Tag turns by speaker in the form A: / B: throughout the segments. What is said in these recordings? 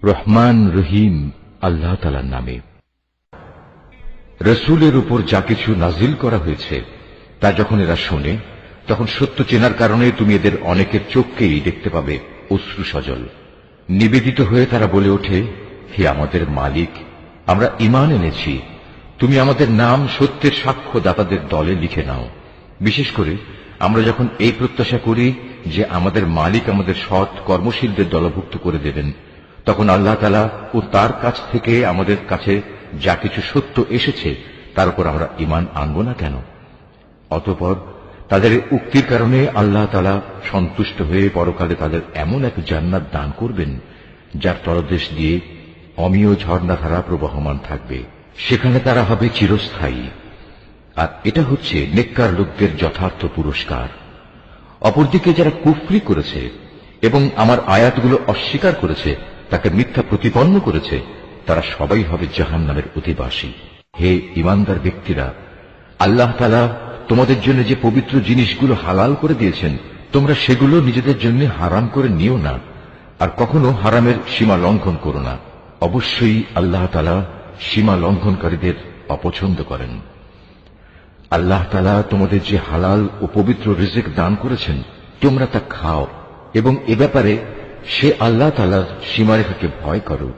A: রহমান রহিম আল্লাহ তাআলার নামে। রসুলের উপর যা কিছু নাজিল করা হয়েছে তা যখন এরা শোনে তখন সত্য চেনার কারণে তুমি এদের অনেকের চোখকেই দেখতে পাবে অশ্রু সজল। নিবেদিত হয়ে তারা বলে ওঠে, হে আমাদের মালিক, আমরা ঈমান এনেছি, তুমি আমাদের নাম সত্যের সাক্ষ্যদাতাদের দলে লিখে নাও। বিশেষ করে আমরা যখন এই প্রত্যাশা করি যে আমাদের মালিক আমাদের সৎ কর্মশীলদের দলভুক্ত করে দেবেন, তখন আল্লাহ তাআলা ও তার কাছ থেকে আমাদের কাছে যা কিছু সত্য এসেছে তার উপর আমরা ঈমান আনব না কেন? অতঃপর তাদের উক্তির কারণে আল্লাহ তাআলা সন্তুষ্ট হয়ে পরকালে তাদের এমন এক জান্নাত দান করবেন যার তলদেশ দিয়ে অমিয় ঝর্ণাধারা প্রবহমান থাকবে, সেখানে তারা হবে চিরস্থায়ী। আর এটা হচ্ছে নেককার লোকদের যথার্থ পুরস্কার। অপরদিকে যারা কুফরি করেছে এবং আমার আয়াতগুলো অস্বীকার করেছে, তাকে মিথ্যা প্রতিপন্ন করেছে, তারা সবাই হবে জাহান্নামের অধিবাসী। হে ঈমানদার ব্যক্তিরা, আল্লাহ তাআলা তোমাদের জন্য যে পবিত্র জিনিসগুলো হালাল করে দিয়েছেন, তোমরা সেগুলো নিজেদের জন্য হারাম করে নিও না, আর কখনো হারামের সীমা লঙ্ঘন করো না। অবশ্যই আল্লাহ তাআলা সীমা লঙ্ঘনকারীদের অপছন্দ করেন। আল্লাহ তাআলা তোমাদের যে হালাল ও পবিত্র রিজিক দান করেছেন, তোমরা তা খাও এবং এ ব্যাপারে সে আল্লাহ তাআলার সীমারেখাকে ভয় করো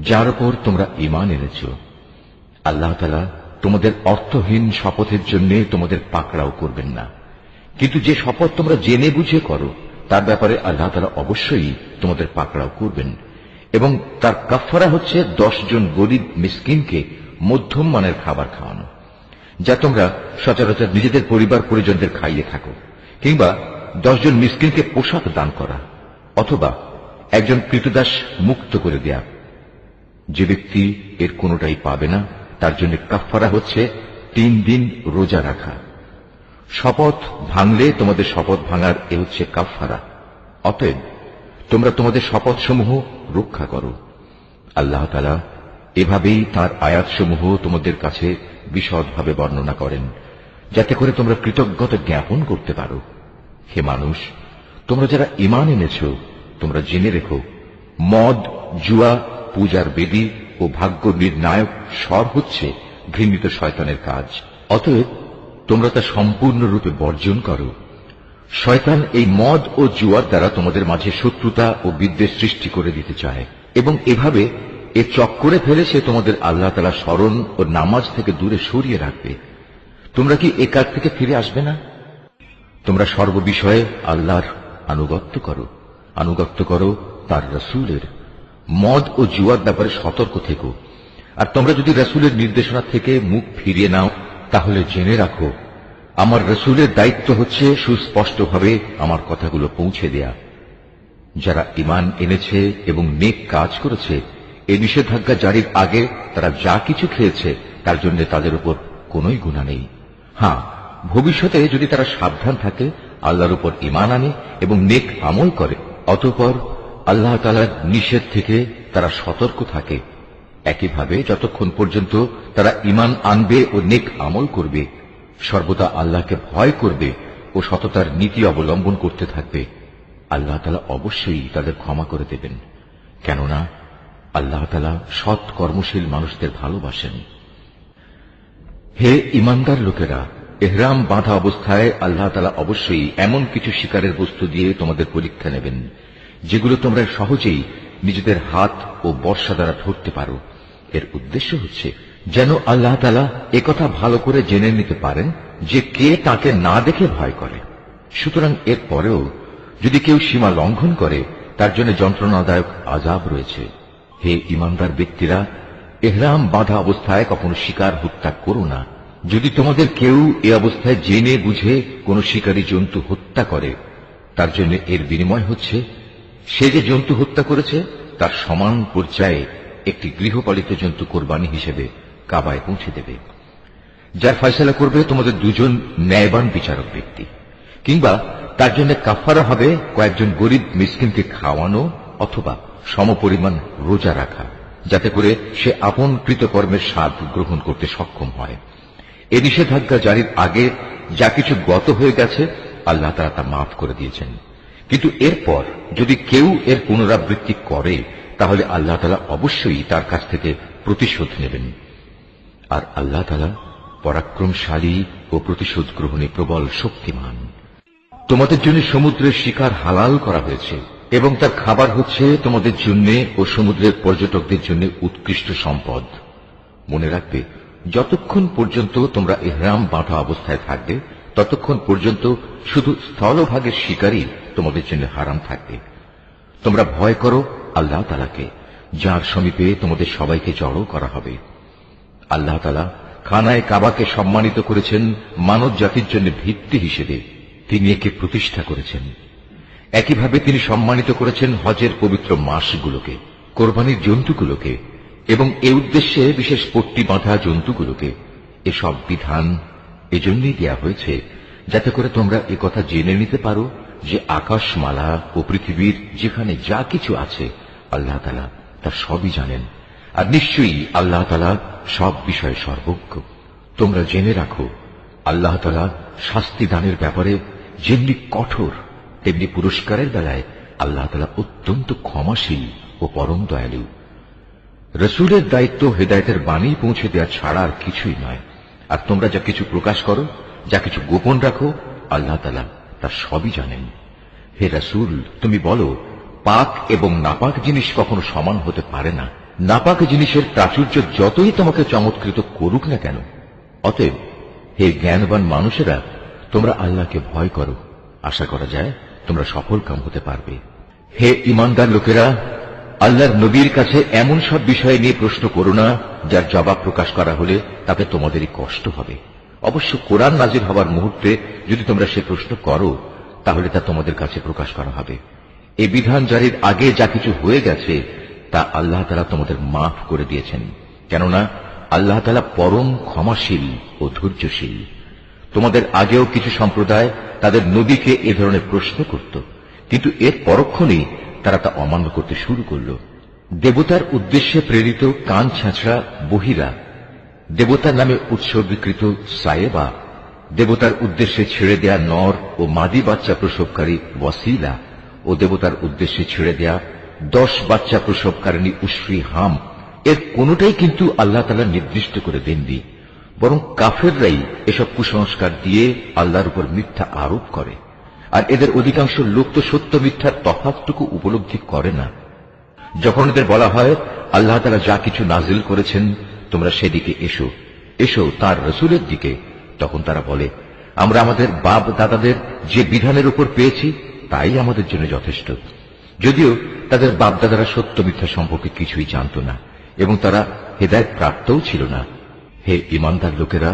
A: যার উপর তোমরা ঈমান এনেছ। আল্লাহ তাআলা তোমাদের অর্থহীন শপথের জন্য তোমাদের পাকড়াও করবেন না, কিন্তু যে শপথ তোমরা জেনে বুঝে করো তার ব্যাপারে আল্লাহ তাআলা অবশ্যই তোমাদের পাকড়াও করবেন। এবং তার কাফফারা হচ্ছে 10 জন গরীব মিসকিনকে মধ্যম মানের খাবার খাওয়ানো, যা তোমরা সচরাচর নিজেদের পরিবার পরিজনদের খাইয়ে থাকো, কিংবা 10 জন মিসকিনকে পোশাক দান করা, অথবা একজন কৃতদাস মুক্ত করে দেয়া। যে ব্যক্তি এর কোনোটাই পাবে না তার জন্য কাফফারা হচ্ছে 3 দিন রোজা রাখা। শপথ ভাঙলে তোমাদের শপথ ভাঙার এ হচ্ছে কাফফারা। অতএব তোমরা তোমাদের শপথসমূহ রক্ষা করো। আল্লাহ তাআলা এভাবেই তাঁর আয়াতসমূহ তোমাদের কাছে বিশদভাবে বর্ণনা করেন, যাতে করে তোমরা কৃতজ্ঞতা জ্ঞাপন করতে পারো। হে মানুষ, তোমরা যারা ঈমান এনেছ, তোমরা জেনে রেখো, মদ, জুয়া, পূজার বেদী ও ভাগ্য নির্ণায়ক স্বর হচ্ছে ঘৃণিত শয়তানের কাজ। অতএব তোমরা তা সম্পূর্ণরূপে বর্জন করো। শয়তান এই মদ ও জুয়ার দ্বারা তোমাদের মাঝে শত্রুতা ও বিদ্বেষ সৃষ্টি করে দিতে চায়, এবং এভাবে এ চক্করে ফেলে সে তোমাদের আল্লাহ তাআলা স্মরণ ও নামাজ থেকে দূরে সরিয়ে রাখবে। তোমরা কি এ কাজ থেকে ফিরে আসবে না? তোমরা সর্ববিষয়ে আল্লাহর আনুগত্য করো তার রাসূলের। মদ ও জুয়ার ব্যাপারে সতর্ক থেকো। আর তোমরা যদি রাসূলের নির্দেশনা থেকে মুখ ফিরিয়ে নাও, তাহলে জেনে রাখো, আমার রাসূলের দায়িত্ব হচ্ছে সুস্পষ্টভাবে আমার কথাগুলো পৌঁছে দেয়া। যারা ঈমান এনেছে এবং নেক কাজ করেছে, এই নিষেধাজ্ঞা জারির আগে তারা যা কিছু খেয়েছে তার জন্য তাদের উপর কোনোই গুনাহ নেই। হ্যাঁ, ভবিষ্যতে যদি তারা সাবধান থাকে, আল্লাহর উপর ঈমান আনে এবং নেক আমল করে, অতঃপর আল্লাহ তাআলার নিষেধ থেকে তারা সতর্ক থাকে, একইভাবে যতক্ষণ পর্যন্ত তারা ঈমান আনবে ও নেক আমল করবে, সর্বদা আল্লাহকে ভয় করবে ও সততার নীতি অবলম্বন করতে থাকবে, আল্লাহ তাআলা অবশ্যই তাদের ক্ষমা করে দেবেন, কেননা আল্লাহ তাআলা সৎ কর্মশীল মানুষদের ভালোবাসেন। হে ঈমানদার লোকেরা, ইহরাম বাঁধা অবস্থায় আল্লাহ তাআলা অবশ্যই এমন কিছু শিকারের বস্তু দিয়ে তোমাদের পরীক্ষা নেবেন যেগুলো তোমরা সহজেই নিজেদের হাত ও বর্শা দ্বারা ধরতে পারো। এর উদ্দেশ্য হচ্ছে যেন আল্লাহ তাআলা একথা ভালো করে জেনে নিতে পারেন যে কে তাকে না দেখে ভয় করে। সুতরাং এর পরেও যদি কেউ সীমা লঙ্ঘন করে, তার জন্য যন্ত্রণাদায়ক আযাব রয়েছে। হে ঈমানদার ব্যক্তিরা, ইহরাম বাঁধা অবস্থায় কখনো শিকার হত্যা করো না। যদি তোমাদের কেউ এ অবস্থায় জেনে বুঝে কোন শিকারী জন্তু হত্যা করে, তার জন্য এর বিনিময় হচ্ছে সে যে জন্তু হত্যা করেছে তার সমান পর্যায়ে একটি গৃহপালিত জন্তু কোরবানি হিসেবে কাবায় পৌঁছে দেবে, যার ফয়সালা করবে তোমাদের দুজন ন্যায়বান বিচারক ব্যক্তি। কিংবা তার জন্য কাফফারা হবে কয়েকজন গরীব মিসকিনকে খাওয়ানো অথবা সমপরিমাণ রোজা রাখা, যাতে করে সে আপন কৃতকর্মের স্বাদ গ্রহণ করতে সক্ষম হয়। এ নিষেধাজ্ঞা জারির আগে যা কিছু গত হয়ে গেছে আল্লাহ তাআলা তা মাফ করে দিয়েছেন, কিন্তু এরপর যদি কেউ এর পুনরাবৃত্তি করে তাহলে আল্লাহ তাআলা অবশ্যই তার কাছ থেকে প্রতিশোধ নেবেন। আর আল্লাহ তাআলা পরাক্রমশালী ও প্রতিশোধ গ্রহণে প্রবল শক্তিমান। তোমাদের জন্য সমুদ্রের শিকার হালাল করা হয়েছে এবং তার খাবার হচ্ছে তোমাদের জন্য ও সমুদ্রের পর্যটকদের জন্য উৎকৃষ্ট সম্পদ। মনে রাখবে, যতক্ষণ পর্যন্ত তোমরা ইহরাম বাঁধা অবস্থায় থাকবে ততক্ষণ পর্যন্ত শুধু স্থলভাগের শিকারই তোমাদের জন্য হারাম থাকবে। তোমরা ভয় করো আল্লাহ তাআলাকে, যার সমীপে তোমাদের সবাইকে জড়ো করা হবে। আল্লাহ তাআলা খানায়ে কাবাকে সম্মানিত করেছেন মানব জাতির জন্য ভিত্তি হিসেবে, তিনি একে প্রতিষ্ঠা করেছেন। একইভাবে তিনি সম্মানিত করেছেন হজের পবিত্র মাসগুলোকে, কোরবানির জন্তুগুলোকে এবং এ উদ্দেশ্যে বিশেষ পট্টি বাঁধা জন্তুগুলোকে। এসব বিধান এজন্যই দেয়া হয়েছে যাতে করে তোমরা একথা জেনে নিতে পারো যে আকাশমালা ও পৃথিবীর যেখানে যা কিছু আছে আল্লাহ তাআলা তা সবই জানেন। আর নিশ্চয়ই আল্লাহ তাআলা সব বিষয়ে সর্বজ্ঞ। তোমরা জেনে রাখো, আল্লাহ তাআলা শাস্তি দানের ব্যাপারে যেমনি কঠোর, তেমনি পুরস্কারের বেলায় আল্লাহ তাআলা অত্যন্ত ক্ষমাশীল ও পরম দয়ালু। রসুলের দায়িত্ব হেদায়েতের বাণী পৌঁছে দেওয়া ছাড়া আর কিছুই নয়। আর তোমরা যা কিছু প্রকাশ করো, যা কিছু গোপন রাখো, আল্লাহ তাআলা তা সবই জানেন। হে রসুল, তুমি বলো, পাক এবং নাপাক জিনিস কখনো সমান হতে পারে না। নাপাক জিনিসের প্রাচুর্য যতই তোমাকে চমৎকৃত করুক না কেন। অতএব হে জ্ঞানবান মানুষেরা, তোমরা আল্লাহকে ভয় করো, আশা করা যায় তোমরা সফল কাম হতে পারবে। হে ঈমানদার লোকেরা, আল্লাহর নবীর কাছে এমন সব বিষয় নিয়ে প্রশ্ন করো না যার জবাব প্রকাশ করা হলে তাতে তোমাদেরই কষ্ট হবে। অবশ্য কোরআন নাজিল হবার মুহূর্তে যদি তোমরা সে প্রশ্ন করো তাহলে তা তোমাদের কাছে প্রকাশ করা হবে। এই বিধান জারির আগে যা কিছু হয়ে গেছে তা আল্লাহ তাআলা তোমাদের মাফ করে দিয়েছেন, কেননা আল্লাহ তাআলা পরম ক্ষমাশীল ও ধৈর্যশীল। তোমাদের আগেও কিছু সম্প্রদায় তাদের নবীকে এ ধরনের প্রশ্ন করত, কিন্তু এর পরক্ষণেই তারা তা অমান্য করতে শুরু করল। দেবতার উদ্দেশ্যে প্রেরিত কান ছেঁচড়া বহিরা, দেবতার নামে উৎসর্গীকৃত সায়েবা, দেবতার উদ্দেশ্যে ছেড়ে দেয়া নর ও মাদি বাচ্চা প্রসবকারী ওয়াসিলা ও দেবতার উদ্দেশ্যে ছেড়ে দেয়া 10 বাচ্চা প্রসবকারিণী উশরি হাম, এর কোনটাই কিন্তু আল্লাহ তাআলা নির্দিষ্ট করে দেননি, বরং কাফেররাই এসব কুসংস্কার দিয়ে আল্লাহর উপর মিথ্যা আরোপ করে। আর এদের অধিকাংশ লোক তো সত্য মিথ্যার তফাৎটুকু উপলব্ধি করে না। যখন এদের বলা হয় আল্লাহ তাআলা যা কিছু নাজিল করেছেন তোমরা সেদিকে এসো, এসো তার রসুলের দিকে, তখন তারা বলে, আমরা আমাদের বাপ দাদাদের যে বিধানের উপর পেয়েছি তাই আমাদের জন্য যথেষ্ট। যদিও তাদের বাপ দাদারা সত্য মিথ্যা সম্পর্কে কিছুই জানত না এবং তারা হেদায়েত প্রাপ্তও ছিল না। হে ঈমানদার লোকেরা,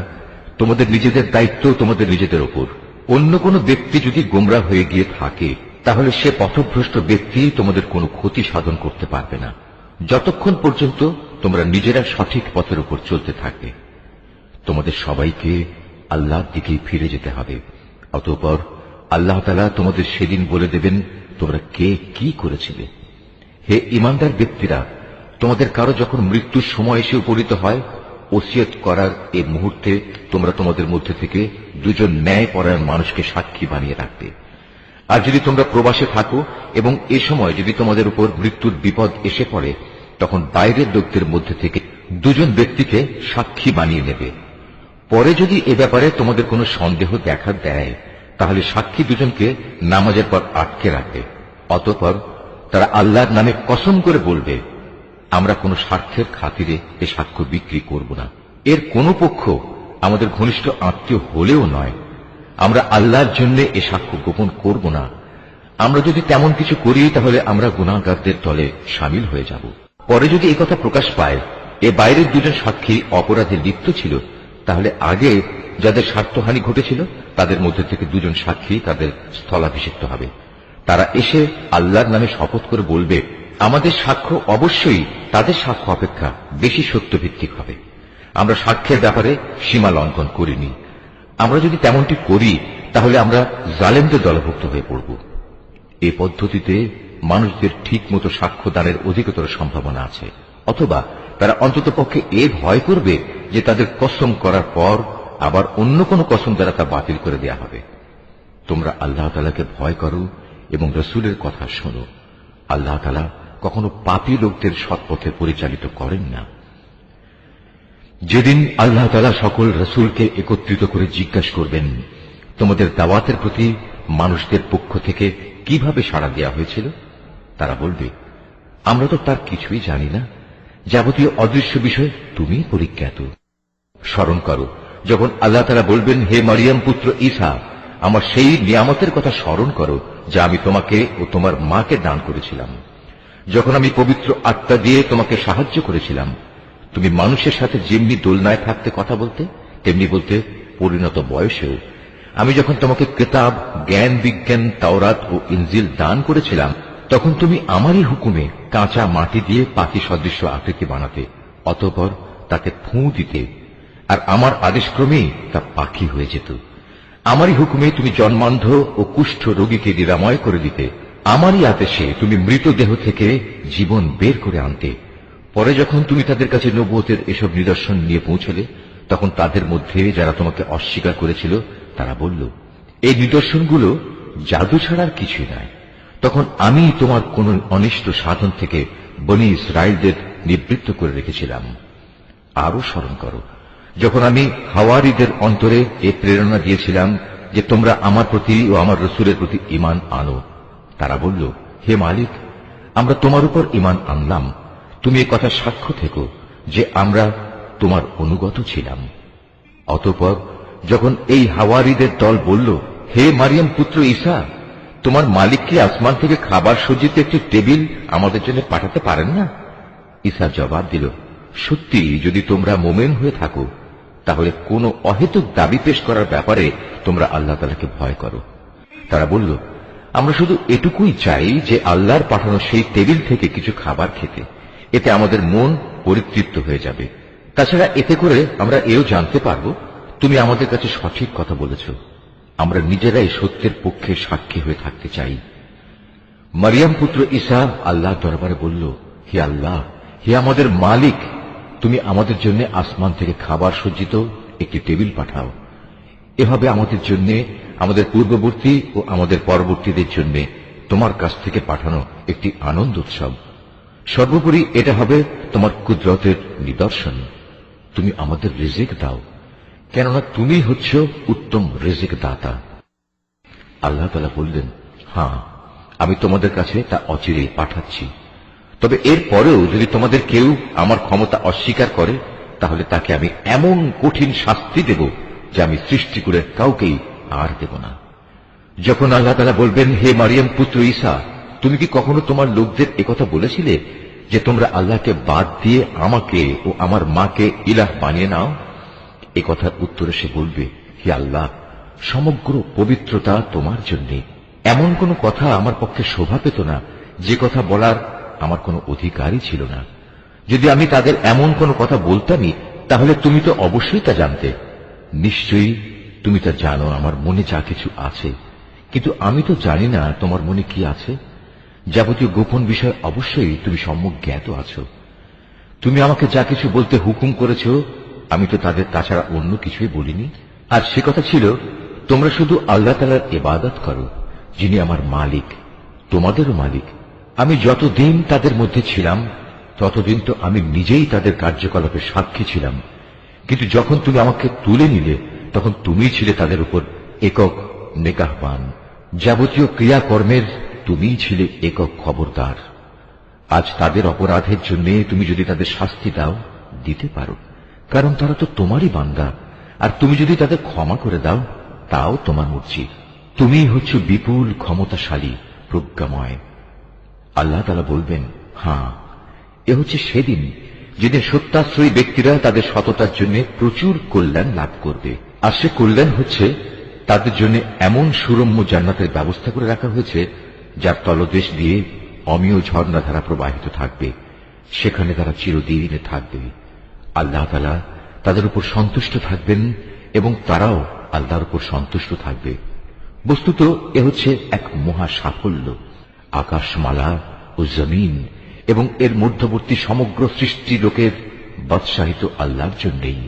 A: তোমাদের নিজেদের দায়িত্ব তোমাদের নিজেদের ওপর। অন্য কোন ব্যক্তি যদি গোমরাহ হয়ে গিয়ে থাকে তাহলে সে পথভ্রষ্ট ব্যক্তি তোমাদের কোনো ক্ষতি সাধন করতে পারবে না, যতক্ষণ পর্যন্ত তোমরা নিজেরা সঠিক পথের উপর চলতে থাকবে। তোমাদের সবাইকে আল্লাহর দিকেই ফিরে যেতে হবে। অতঃপর আল্লাহ তাআলা তোমাদের সেদিন বলে দেবেন তোমরা কে কি করেছিলে। হে ঈমানদার ব্যক্তিরা, তোমাদের কারো যখন মৃত্যুর সময় এসে উপনীত হয়, ওসিয়ত করার এই মুহূর্তে তোমরা তোমাদের মধ্যে থেকে 2 ন্যায়পরায়ণ মানুষকে সাক্ষী বানিয়ে রাখবে। আর যদি তোমরা প্রবাসে থাকো এবং এ সময় যদি তোমাদের উপর মৃত্যুর বিপদ এসে পড়ে, তখন বাইরের লোকদের মধ্যে থেকে 2 ব্যক্তিকে সাক্ষী বানিয়ে নেবে। পরে যদি এ ব্যাপারে তোমাদের কোনো সন্দেহ দেখা দেয় তাহলে সাক্ষী 2জনকে নামাজের পর আটকে রাখবে। অতঃপর তারা আল্লাহর নামে কসম করে বলবে, আমরা কোনো স্বার্থের খাতিরে এ সাক্ষ্য বিক্রি করব না। এর কোনো পক্ষ আমাদের ঘনিষ্ঠ আত্মীয় হলেও নয়। আমরা আল্লাহর জন্য এ সাক্ষ্য গোপন করব না। আমরা যদি তেমন কিছু করি তাহলে আমরা গুনাহগারদের দলে শামিল হয়ে যাব। পরে যদি এই কথা প্রকাশ পায় এ বাইরের 2জন সাক্ষী অপরাধে লিপ্ত ছিল, তাহলে আগে যাদের স্বার্থহানি ঘটেছিল তাদের মধ্যে থেকে 2জন সাক্ষী তাদের স্থলাভিষিক্ত হবে। তারা এসে আল্লাহর নামে শপথ করে বলবে, আমাদের সাক্ষ্য অবশ্যই তাদের সাক্ষ্য অপেক্ষা বেশি সত্যভিত্তিক হবে। আমরা সাক্ষ্যের ব্যাপারে সীমা লঙ্ঘন করিনি। আমরা যদি তেমনটি করি তাহলে আমরা জালেমদের দলভুক্ত হয়ে পড়ব। এই পদ্ধতিতে মানুষদের ঠিক মতো সাক্ষ্য দানের অধিকতর সম্ভাবনা আছে। অথবা তারা অন্ততপক্ষে এ ভয় করবে যে তাদের কসম করার পর আবার অন্য কোন কসম দ্বারা তা বাতিল করে দেয়া হবে। তোমরা আল্লাহ তাআলাকে ভয় করো এবং রসুলের কথা শোনো। আল্লাহ তাআলা কখনো পাপী লোকদের সৎপথে পরিচালিত করেন না। যেদিন আল্লাহ তাআলা সকল রাসূলকে একত্রিত করে জিজ্ঞাসা করবেন, তোমাদের দাওয়াতের প্রতি মানুষদের পক্ষ থেকে কিভাবে সাড়া দেওয়া হয়েছিল, তারা বলবে, আমরা তো তার কিছুই জানি না, যাবতীয় অদৃশ্য বিষয় তুমি পরিজ্ঞাত। স্মরণ করো যখন আল্লাহ তাআলা বলবেন, হে মারিয়াম পুত্র ঈসা, আমার সেই নিয়ামতের কথা স্মরণ করো যা আমি তোমাকে ও তোমার মাকে দান করেছিলাম। যখন আমি পবিত্র আত্মা দিয়ে তোমাকে সাহায্য করেছিলাম, তুমি মানুষের সাথে যেমনি দোলনায় থাকতে কথা বলতে, তেমনি বলতে পরিণত বয়সেও। আমি যখন তোমাকে কিতাব, জ্ঞান বিজ্ঞান, তাওরাত ও ইনজিল দান করেছিলাম, তখন তুমি আমারই হুকুমে কাঁচা মাটি দিয়ে পাখি সদৃশ্য আকৃতি বানাতে, অতঃপর তাকে ফুঁ দিতে, আর আমার আদেশক্রমেই তা পাখি হয়ে যেত। আমারই হুকুমে তুমি জন্মান্ধ ও কুষ্ঠ রোগীকে নিরাময় করে দিতে। আমারই আদেশে তুমি মৃতদেহ থেকে জীবন বের করে আনতে। পরে যখন তুমি তাদের কাছে নবুয়তের এসব নিদর্শন নিয়ে পৌঁছলে, তখন তাদের মধ্যে যারা তোমাকে অস্বীকার করেছিল তারা বলল, এই নিদর্শনগুলো জাদু ছাড়া আর কিছুই নয়। তখন আমি তোমার কোন অনিষ্ট সাধন থেকে বনী ইসরায়েলদের নিবৃত্ত করে রেখেছিলাম। আরো স্মরণ করো যখন আমি হাওয়ারীদের অন্তরে এ প্রেরণা দিয়েছিলাম যে তোমরা আমার প্রতি ও আমার রাসূলের প্রতি ঈমান আনো। তারা বলল, হে মালিক, আমরা তোমার উপর ঈমান আনলাম, তুমি এ কথা সাক্ষ্য থেকো যে আমরা তোমার অনুগত ছিলাম। অতঃপর যখন এই হাওয়ারীদের দল বলল, হে মারিয়াম পুত্র ঈসা, তোমার মালিক কি আসমান থেকে খাবার সজ্জিত একটি টেবিল আমাদের জন্য পাঠাতে পারেন না? ঈসা জবাব দিল, সত্যি যদি তোমরা মুমিন হয়ে থাকো, তাহলে কোন অহেতুক দাবি পেশ করার ব্যাপারে তোমরা আল্লাহ তাআলাকে ভয় করো। তারা বলল, আমরা শুধু এটুকুই চাই যে আল্লাহর পাঠানো সেই টেবিল থেকে কিছু খাবার খেতে, এতে আমাদের মন পরিতৃপ্ত হয়ে যাবে। তাছাড়া এতে করে আমরা এও জানতে পারব তুমি আমাদের কাছে সঠিক কথা বলেছ। আমরা নিজেরাই সত্যের পক্ষে সাক্ষী হয়ে থাকতে চাই। মারিয়াম পুত্র ঈসা আল্লাহ দরবারে বলল, হে আল্লাহ, হে আমাদের মালিক, তুমি আমাদের জন্য আসমান থেকে খাবার সজ্জিত একটি টেবিল পাঠাও। এভাবে আমাদের জন্য, আমাদের পূর্ববর্তী ও আমাদের পরবর্তীদের জন্য তোমার কাছ থেকে পাঠানো একটি আনন্দ উৎসব। সর্বোপরি এটা হবে তোমার কুদরতের নিদর্শন। তুমি আমাদের রিজিক দাও, কেননা তুমি হচ্ছ উত্তম রিজিক দাতা। আল্লাহ তাআলা বললেন, হ্যাঁ, আমি তোমাদের কাছে তা অচিরেই পাঠাচ্ছি। তবে এর পরেও যদি তোমাদের কেউ আমার ক্ষমতা অস্বীকার করে, তাহলে তাকে আমি এমন কঠিন শাস্তি দেব যে আমি সৃষ্টিকুলের কাউকেই আর দেব না। যখন আল্লাহ তাআলা বলবেন, হে মারিয়াম পুত্র ঈসা, তুমি কি কখনো তোমার লোকদের একথা বলেছিলে যে তোমরা আল্লাহকে বাদ দিয়ে আমাকে ও আমার মাকে ইলাহ বানিয়ে নাও? এ কথার উত্তরে সে বলবে, হে আল্লাহ, সমগ্র পবিত্রতা তোমার জন্য। এমন কোন কথা আমার পক্ষে শোভা পেত না যে কথা বলার আমার কোনো অধিকারই ছিল না। যদি আমি তাদের এমন কোন কথা বলতামই, তাহলে তুমি তো অবশ্যই তা জানতে। নিশ্চয়ই তুমি তা জানো আমার মনে যা কিছু আছে, কিন্তু আমি তো জানি না তোমার মনে কি আছে। যাবতীয় গোপন বিষয় অবশ্যই তুমি সম্যক জ্ঞাত আছো। তুমি আমাকে যা কিছু বলতে হুকুম করেছ, আমি তো তাদের তাছাড়া অন্য কিছুই বলিনি। আর সে কথা ছিল, তোমরা শুধু আল্লাহ তাআলার ইবাদত করো, যিনি আমার মালিক, তোমাদেরও মালিক। আমি যতদিন তাদের মধ্যে ছিলাম, ততদিন তো আমি নিজেই তাদের কার্যকলাপে সাক্ষী ছিলাম, কিন্তু যখন তুমি আমাকে তুলে নিলে, তখন তুমিই ছিলে তাদের উপর একক নেগাহবান। যাবতীয় ক্রিয়াকর্মের তুমিই ছিলে একক খবরদার। আজ তাদের অপরাধের জন্য তুমি যদি তাদের শাস্তি দাও, দিতে পারো, কারণ তারা তো তোমারই বান্দা। আর তুমি যদি তাদের ক্ষমা করে দাও, তাও তোমার মর্জি। তুমিই হচ্ছ বিপুল ক্ষমতাশালী, প্রজ্ঞাময়। আল্লাহ তাআলা বলবেন, হ্যাঁ, এ হচ্ছে সেদিন যেদিন সত্যাশ্রয়ী ব্যক্তিরা তাদের সততার জন্য প্রচুর কল্যাণ লাভ করবে। আর সে কল্যাণ হচ্ছে তাদের জন্য এমন সুরম্য জান্নাতের ব্যবস্থা করে রাখা হয়েছে, যার তলদেশ দিয়ে অমীয় ঝর্ণাধারা প্রবাহিত থাকবে। সেখানে তারা চিরদিনে থাকবে। আল্লাহ তাআলা তাদের উপর সন্তুষ্ট থাকবেন এবং তারাও আল্লাহর উপর সন্তুষ্ট থাকবে। বস্তুত এ হচ্ছে এক মহা সাফল্য। আকাশমালা ও জমিন এবং এর মধ্যবর্তী সমগ্র সৃষ্টি লোকের বাদশাহিত আল্লাহর জন্যই,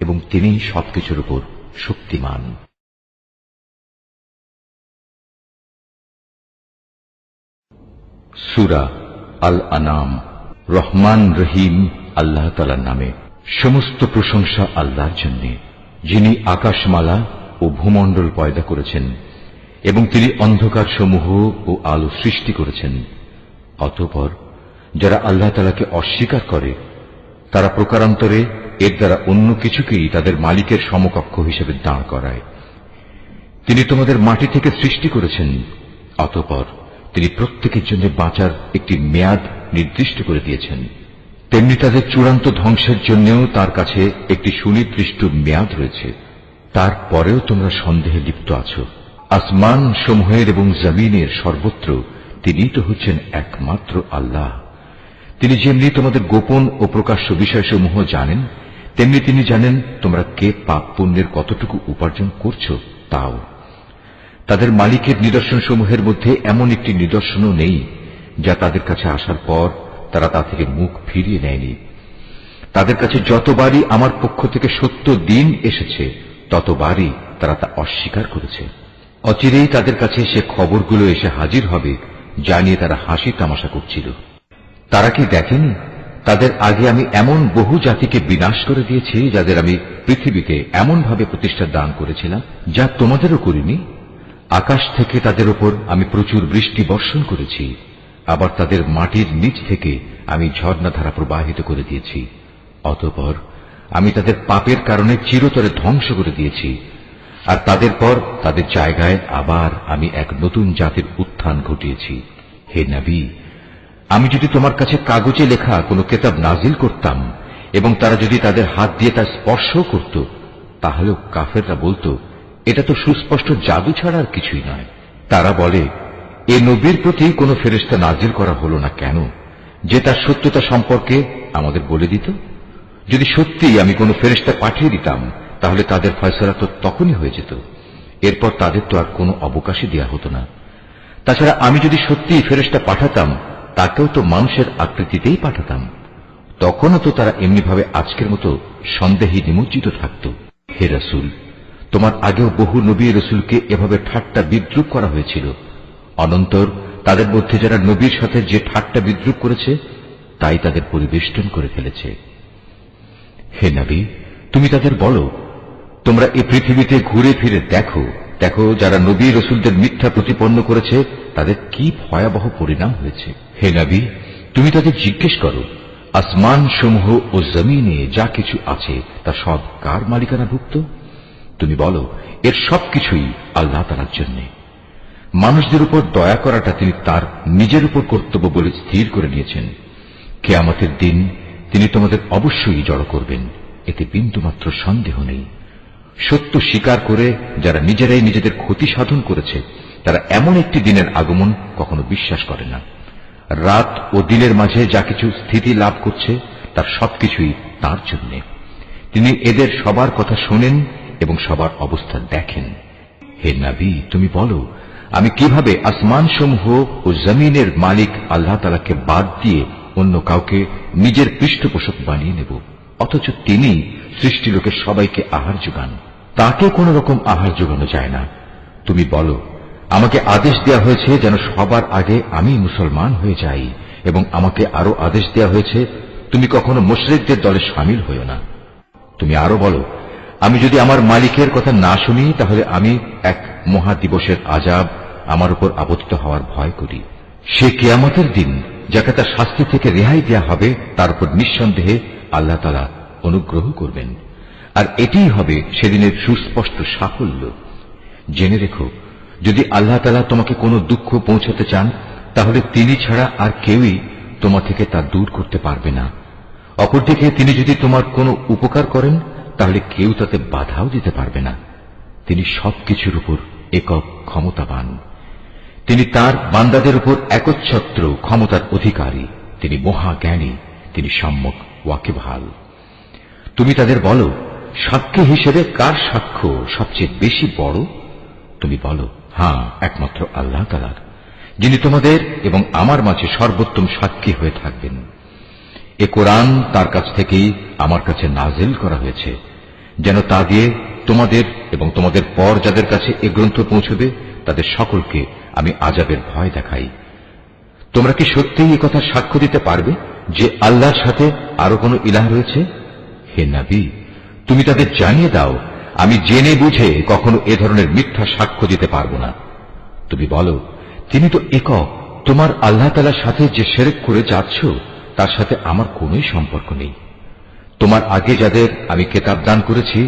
A: এবং তিনিই সবকিছুর উপর শক্তিমান। সূরা আল আনাম। রহমান রহিম আল্লাহ তাআলার নামে। সমস্ত প্রশংসা আল্লাহর জন্য, যিনি আকাশমালা ও ভূমণ্ডল পয়দা করেছেন এবং তিনি অন্ধকার সমূহ ও আলো সৃষ্টি করেছেন। অতঃপর যারা আল্লাহ তাআলাকে অস্বীকার করে তারা প্রকারান্তরে এর দ্বারা অন্য কিছুকেই তাদের মালিকের সমকক্ষ হিসেবে দাঁড় করায়। তিনি তোমাদের মাটি থেকে সৃষ্টি করেছেন, অতঃপর তিনি প্রত্যেকের জন্য বাঁচার একটি মেয়াদ নির্দিষ্ট করে দিয়েছেন। তেমনি তাদের চূড়ান্ত ধ্বংসের জন্যও তার কাছে একটি সুনির্দিষ্ট মেয়াদ রয়েছে। তারপরেও তোমরা সন্দেহে লিপ্ত আছো। আসমান সমূহের এবং জমিনের সর্বত্র তিনিই তো হচ্ছেন একমাত্র আল্লাহ। তিনি যেমনি তোমাদের গোপন ও প্রকাশ্য বিষয়সমূহ জানেন, তেমনি তিনি জানেন তোমরা কে পাপ পুণ্যের কতটুকু উপার্জন করছো তাও। তাদের মালিকের নিদর্শনসমূহের মধ্যে এমন একটি নিদর্শনও নেই যা তাদের কাছে আসার পর তারা তা থেকে মুখ ফিরিয়ে নেয়নি। তাদের কাছে যতবারই আমার পক্ষ থেকে সত্য দিন এসেছে ততবারই তারা তা অস্বীকার করেছে। অচিরেই তাদের কাছে সে খবরগুলো এসে হাজির হবে যা নিয়ে তারা হাসি তামাশা করছিল। তারা কি দেখেনি তাদের আগে আমি এমন বহু জাতিকে বিনাশ করে দিয়েছি যাদের আমি পৃথিবীতে এমনভাবে প্রতিষ্ঠা দান করেছিলাম যা তোমাদেরও করিনি। আকাশ থেকে তাদের উপর আমি প্রচুর বৃষ্টি বর্ষণ করেছি, আবার তাদের মাটির নিচ থেকে আমি ঝর্ণাধারা প্রবাহিত করে দিয়েছি। অতঃপর আমি তাদের পাপের কারণে চিরতরে ধ্বংস করে দিয়েছি, আর তাদের পর তাদের জায়গায় আবার আমি এক নতুন জাতির উত্থান ঘটিয়েছি। হে নবী, আমি যদি তোমার কাছে কাগজে লেখা কোনো কিতাব নাজিল করতাম এবং তারা যদি তাদের হাত দিয়ে তা স্পর্শ করত, তাহলেও কাফেররা বলতো এটা তো সুস্পষ্ট জাদু ছাড়া আর কিছুই নয়। তারা বলে, এ নবীর প্রতি কোনো ফেরেশতা নাজিল করা হলো না কেন, যে তার সত্যতা সম্পর্কে আমাদের বলে দিত? যদি সত্যিই আমি কোনো ফেরেশতা পাঠিয়ে দিতাম তাহলে তাদের ফয়সালা তো তখনই হয়ে যেত, এরপর তাদের তো আর কোনো অবকাশই দেয়া হতো না। তাছাড়া আমি যদি সত্যিই ফেরেশতা পাঠাতাম তাকেও তো মানুষের আকৃতিতেই পাঠাতাম, তখনও তো তারা এমনিভাবে আজকের মতো সন্দেহে নিমজ্জিত থাকত। হে রাসূল, তোমার আগেও বহু নবী রাসূলকে এভাবে ঠাট্টা বিদ্রূপ করা হয়েছিল। অনন্তর তাদের মধ্যে যারা নবীর সাথে যে ঠাট্টা বিদ্রূপ করেছে তাই তাদের পরিবেষ্টন করে ফেলেছে। হে নবী, তুমি তাদের বলো, তোমরা এই পৃথিবীতে ঘুরে ফিরে দেখো দেখো যারা নবী রাসূলদের মিথ্যা প্রতিপন্ন করেছে তাদের কি ভয়াবহ পরিণাম হয়েছে। হে নবী, তুমি তাদের জিজ্ঞেস করো, আসমান সমূহ ও জমিনে যা কিছু আছে তা সব কার মালিকানাভুক্ত? তুমি বলো, এর সবকিছুই আল্লাহ তাআলার জন্য। মানুষদের উপর দয়া করাটা তিনি তার নিজের উপর কর্তব্য বলে স্থির করে নিয়েছেন। কিয়ামতের দিন তিনি তোমাদের অবশ্যই জড়ো করবেন, এতে বিন্দুমাত্র সন্দেহ নেই। সত্য স্বীকার করে যারা নিজেরাই নিজেদের ক্ষতি সাধন করেছে তারা এমন একটি দিনের আগমন কখনো বিশ্বাস করে না। রাত ও দিনের মাঝে যা কিছু স্থিতি লাভ করছে তার সবকিছুই তার জন্য। তিনি এদের সবার কথা শোনেন এবং সবার অবস্থা দেখেন। হে নবী, তুমি বলো, আমি কিভাবে আসমান সমূহ ও জমিনের মালিক আল্লাহ তাআলাকে বাদ দিয়ে অন্য কাউকে নিজের পৃষ্ঠপোষক বানিয়ে নেব, অথচ তিনি সৃষ্টিলোকের সবাইকে আহার যোগান। তাকে কোন রকম আহার যোগানো যায় না। তুমি বলো, আমাকে আদেশ দেওয়া হয়েছে যেন সবার আগে আমি মুসলমান হয়ে যাই, এবং আমাকে আরো আদেশ দেওয়া হয়েছে তুমি কখনো মুশরিকদের দলে শামিল হইও না। তুমি আরো বলো, আমি যদি আমার মালিকের কথা না শুনি তাহলে আমি এক মহা দিবসের আযাব আমার উপর আপতিত হওয়ার ভয় করি। সে কিয়ামতের দিন যাকে তার শাস্তি থেকে রেহাই দেয়া হবে তার উপর নিঃসন্দেহে আল্লাহ তাআলা অনুগ্রহ করবেন, আর এটিই হবে সেদিনের সুস্পষ্ট সাফল্য। জেনে রেখো, যদি আল্লাহ তাআলা তোমাকে কোনো দুঃখ পৌঁছাতে চান তাহলে তিনি ছাড়া আর কেউই তোমার থেকে তা দূর করতে পারবে না। অপরদিকে তিনি যদি তোমার কোনো উপকার করেন তাহলে কেউ তাতে বাধাও দিতে পারবে না। তিনি সবকিছুর উপর একক ক্ষমতাবান। তিনি তার বান্দাদের উপর একচ্ছত্র ক্ষমতার অধিকারী। তিনি মহাজ্ঞানী, তিনি সম্যক ওয়াকিবহাল। তুমি তাদের বলো, সাক্ষী হিসেবে কার সাক্ষ্য সবচেয়ে বেশি বড়? তুমি বলো, হ্যাঁ, একমাত্র আল্লাহ তাআলার, যিনি তোমাদের এবং আমার মাঝে সর্বোত্তম সাক্ষী হয়ে থাকবেন। এ কোরআন তার কাছ থেকেই আমার কাছে নাজিল করা হয়েছে, যেন তা দিয়ে তোমাদের এবং তোমাদের পর যাদের কাছে এ গ্রন্থ পৌঁছবে তাদের সকলকে আমি আযাবের ভয় দেখাই। তোমরা কি সত্যিই এই কথা সাক্ষ্য দিতে পারবে যে আল্লাহর সাথে আরো কোনো ইলাহ রয়েছে? হে নবী, তুমি তাদের জানিয়ে দাও, আমি জেনে বুঝে কখনো এ ধরনের মিথ্যা সাক্ষ্য দিতে পারবো না। তুমি বলো, তিনি তো একক, তোমার আল্লাহ তাআলার সাথে যে শিরক করে যাচ্ছ তার সাথে আমার কোন সম্পর্ক নেই। তোমার আগে যাদের আমি কিতাব দান করেছি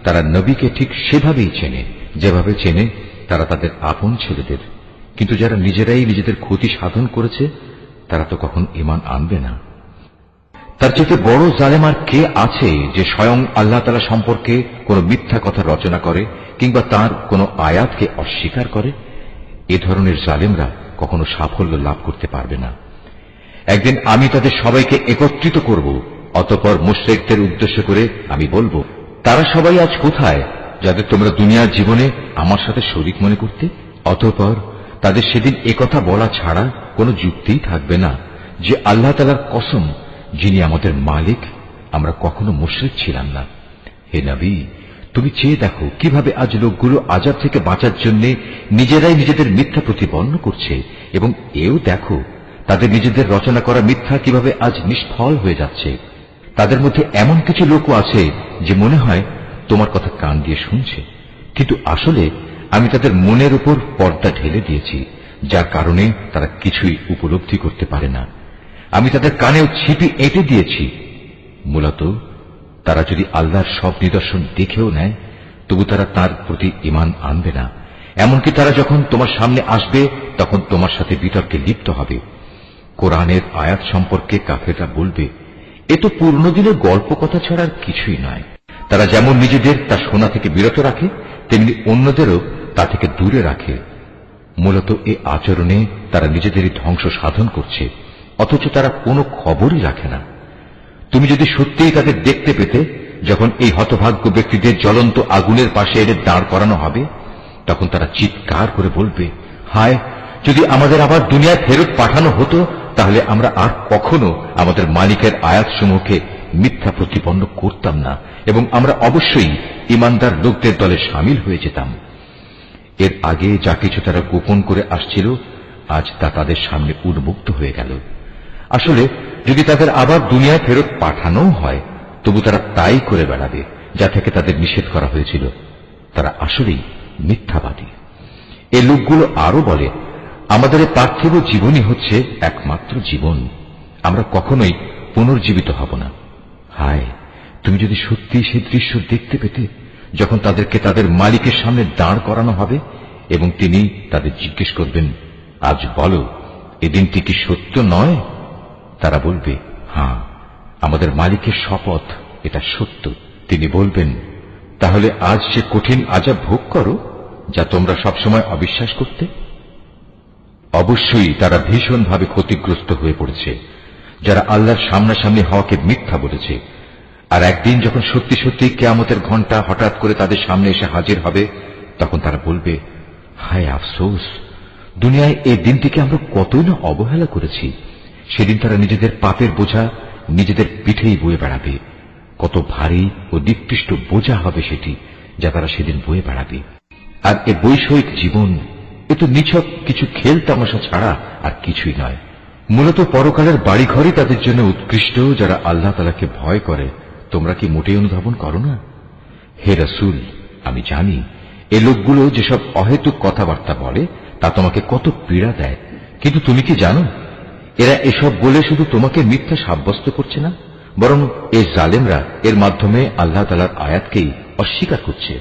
A: তারা নবীকে ঠিক সেভাবেই চেনে যেভাবে চেনে তারা তাদের আপন ছেলেদের, কিন্তু যারা নিজেরাই নিজেদের ক্ষতি সাধন করেছে তারা তো কখন ঈমান আনবে না। তার চেয়ে বড় জালেম আর কে আছে যে স্বয়ং আল্লাহ তাআলা সম্পর্কে কোনো মিথ্যা কথা রচনা করে কিংবা তার কোনো আয়াতকে অস্বীকার করে? এ ধরনের জালেমরা কখনো সাফল্য লাভ করতে পারবে না। একদিন আমি তাদের সবাইকে একত্রিত করব, অতঃপর মুশরিকদের উদ্দেশ্য করে আমি বলবো, তারা সবাই আজ কোথায় যাদের তোমরা দুনিয়ার জীবনে আমার সাথে শরীক মনে করতে? অতঃপর তাদের সেদিন একথা বলা ছাড়া কোনো যুক্তিই থাকবে না যে আল্লাহ তাআলার কসম, যিনি আমাদের মালিক, আমরা কখনো মুশরিক ছিলাম না। হে নবী, তুমি চেয়ে দেখো কিভাবে আজ লোকগুলো আযাব থেকে বাঁচার জন্য নিজেরাই নিজেদের মিথ্যা প্রতিপন্ন করছে, এবং এও দেখো তাদের নিজেদের রচনা করা মিথ্যা কিভাবে আজ নিষ্ফল হয়ে যাচ্ছে। তাদের মধ্যে এমন কিছু লোকও আছে যে মনে হয় তোমার কথা কান দিয়ে শুনছে, কিন্তু আসলে আমি তাদের মনের উপর পর্দা ঢেলে দিয়েছি, যার কারণে তারা কিছুই উপলব্ধি করতে পারে না। আমি তাদের কানেও ছিপি এঁটে দিয়েছি। মূলত তারা যদি আল্লাহর সব নিদর্শন দেখেও নেয় তবু তারা তার প্রতি ঈমান আনবে না। এমনকি তারা যখন তোমার সামনে আসবে তখন তোমার সাথে বিতর্কে লিপ্ত হবে। কোরআনের আয়াত সম্পর্কে কাফেররা বলবে, এ তো পুরনো দিনের গল্প কথা ছাড়া আর কিছুই নয়। তারা যেমন নিজেদের তা শোনা থেকে বিরত রাখে তেমনি অন্যদেরও তা থেকে দূরে রাখে। মূলত এ আচরণে তারা নিজেদেরই ধ্বংস সাধন করছে, অথচ তারা কোনো খবরই রাখে না। তুমি যদি সত্যিই তাদের দেখতে পেতে যখন এই হতভাগ্য ব্যক্তিদের জ্বলন্ত আগুনের পাশে এনে দাঁড় করানো হবে, তখন তারা চিৎকার করে বলবে, হায়, যদি আমাদের আবার দুনিয়ায় ফেরত পাঠানো হতো তাহলে আমরা আর কখনো আমাদের মালিকের আয়াতসমূহকে মিথ্যা প্রতিপন্ন করতাম না এবং আমরা অবশ্যই ঈমানদার লোকদের দলে শামিল হয়ে যেতাম। এর আগে যা কিছু তারা গোপন করে আসছিল আজ তা তাদের সামনে উন্মুক্ত হয়ে গেল। আসলে যদি তাদের আবার দুনিয়ায় ফেরত পাঠানো হয় তবু তারা তাই করে বেড়াবে যা থেকে তাদের নিষেধ করা হয়েছিল। তারা আসলেই মিথ্যাবাদী। এ লোকগুলো আরো বলে, আমাদের পার্থিব জীবনই হচ্ছে একমাত্র জীবন, আমরা কখনোই পুনর্জীবিত হব না। হায়, তুমি যদি সত্যি সেই দৃশ্য দেখতে পেতে যখন তাদেরকে তাদের মালিকের সামনে দাঁড় করানো হবে এবং তিনি তাদের জিজ্ঞেস করবেন, আজ বলো, এ দিনটি কি সত্য নয়? তারা বলবে, হ্যাঁ, আমাদের মালিকের শপথ, এটা সত্য। তিনি বলবেন, তাহলে আজ সে কঠিন আযাব ভোগ করো যা তোমরা সবসময় অবিশ্বাস করতে। অবশ্যই তারা ভীষণভাবে ক্ষতিগ্রস্ত হয়ে পড়েছে যারা আল্লাহর সামনাসামনি হওয়াকে মিথ্যা বলেছে। আর একদিন যখন সত্যি সত্যি কিয়ামতের ঘণ্টা হঠাৎ করে তাদের সামনে এসে হাজির হবে তখন তারা বলবে, হায় আফসোস, দুনিয়ায় এই দিনটিকে আমরা কতই না অবহেলা করেছি। সেদিন তারা নিজেদের পাপের বোঝা নিজেদের পিঠেই বয়ে বেড়াবে। কত ভারী ও নিকৃষ্ট বোঝা হবে সেটি যা তারা সেদিন বয়ে বেড়াবে। আর এ বৈষয়িক জীবন, এ তো নিছক কিছু খেল তামাশা ছাড়া আর কিছুই নয়। মূলত পরকালের বাড়িঘরই তাদের জন্য উৎকৃষ্ট যারা আল্লাহ তাআলাকে ভয় করে। তোমরা কি মোটেই অনুধাবন করো না? হে রাসূল, আমি জানি এ লোকগুলো যেসব অহেতুক কথাবার্তা বলে তা তোমাকে কত পীড়া দেয়, কিন্তু তুমি কি জানো এরা এসব বলে শুধু তোমাকে মিথ্যা সাব্যস্ত করছে না, বরং এই জালেমরা এর মাধ্যমে আল্লাহ তাআলার আয়াতকেই অস্বীকার করছে।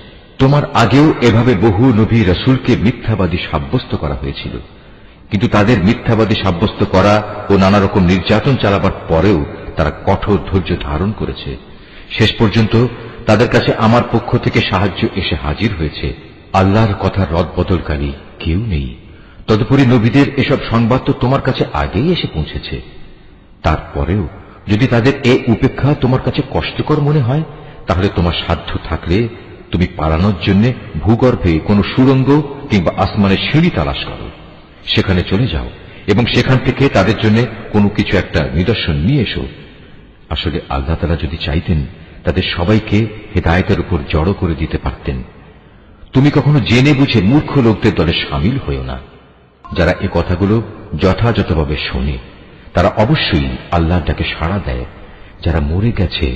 A: তোমার আগেও এভাবে বহু নবী রাসূলকে মিথ্যাবাদী সাব্যস্ত করা হয়েছিল, কিন্তু তাদের মিথ্যাবাদী সাব্যস্ত করা ও নানা রকম নির্যাতন চালাবার পরেও তারা কঠোর ধৈর্য ধারণ করেছে। শেষ পর্যন্ত তাদের কাছে আমার পক্ষ থেকে সাহায্য এসে হাজির হয়েছে। আল্লাহর কথার রদবদলকারী কেউ নেই। তদুপরি নবীদের এসব সংবাদ তো তোমার কাছে আগেই এসে পৌঁছেছে। তারপরেও যদি তাদের এ উপেক্ষা তোমার কাছে কষ্টকর মনে হয় তাহলে তোমার সাধ্য থাকলে তুমি পালানোর জন্য ভূগর্ভে কোনো সুড়ঙ্গ কিংবা আসমানের সিঁড়ি তালাশ করো, সেখানে চলে যাও এবং সেখান থেকে তাদের জন্য কোনো কিছু একটা নিদর্শন নিয়ে এসো। আসলে আল্লাহ তাআলা যদি চাইতেন তাদের সবাইকে হেদায়েতের উপর জড়ো করে দিতে পারতেন। তুমি কখনো জেনে বুঝে মূর্খ লোকদের দলে শামিল হইও না। যারা এ কথাগুলো যথাযথভাবে শোনে তারা অবশ্যই আল্লাহর ডাকে সাড়া দেয়। যারা মরে গেছে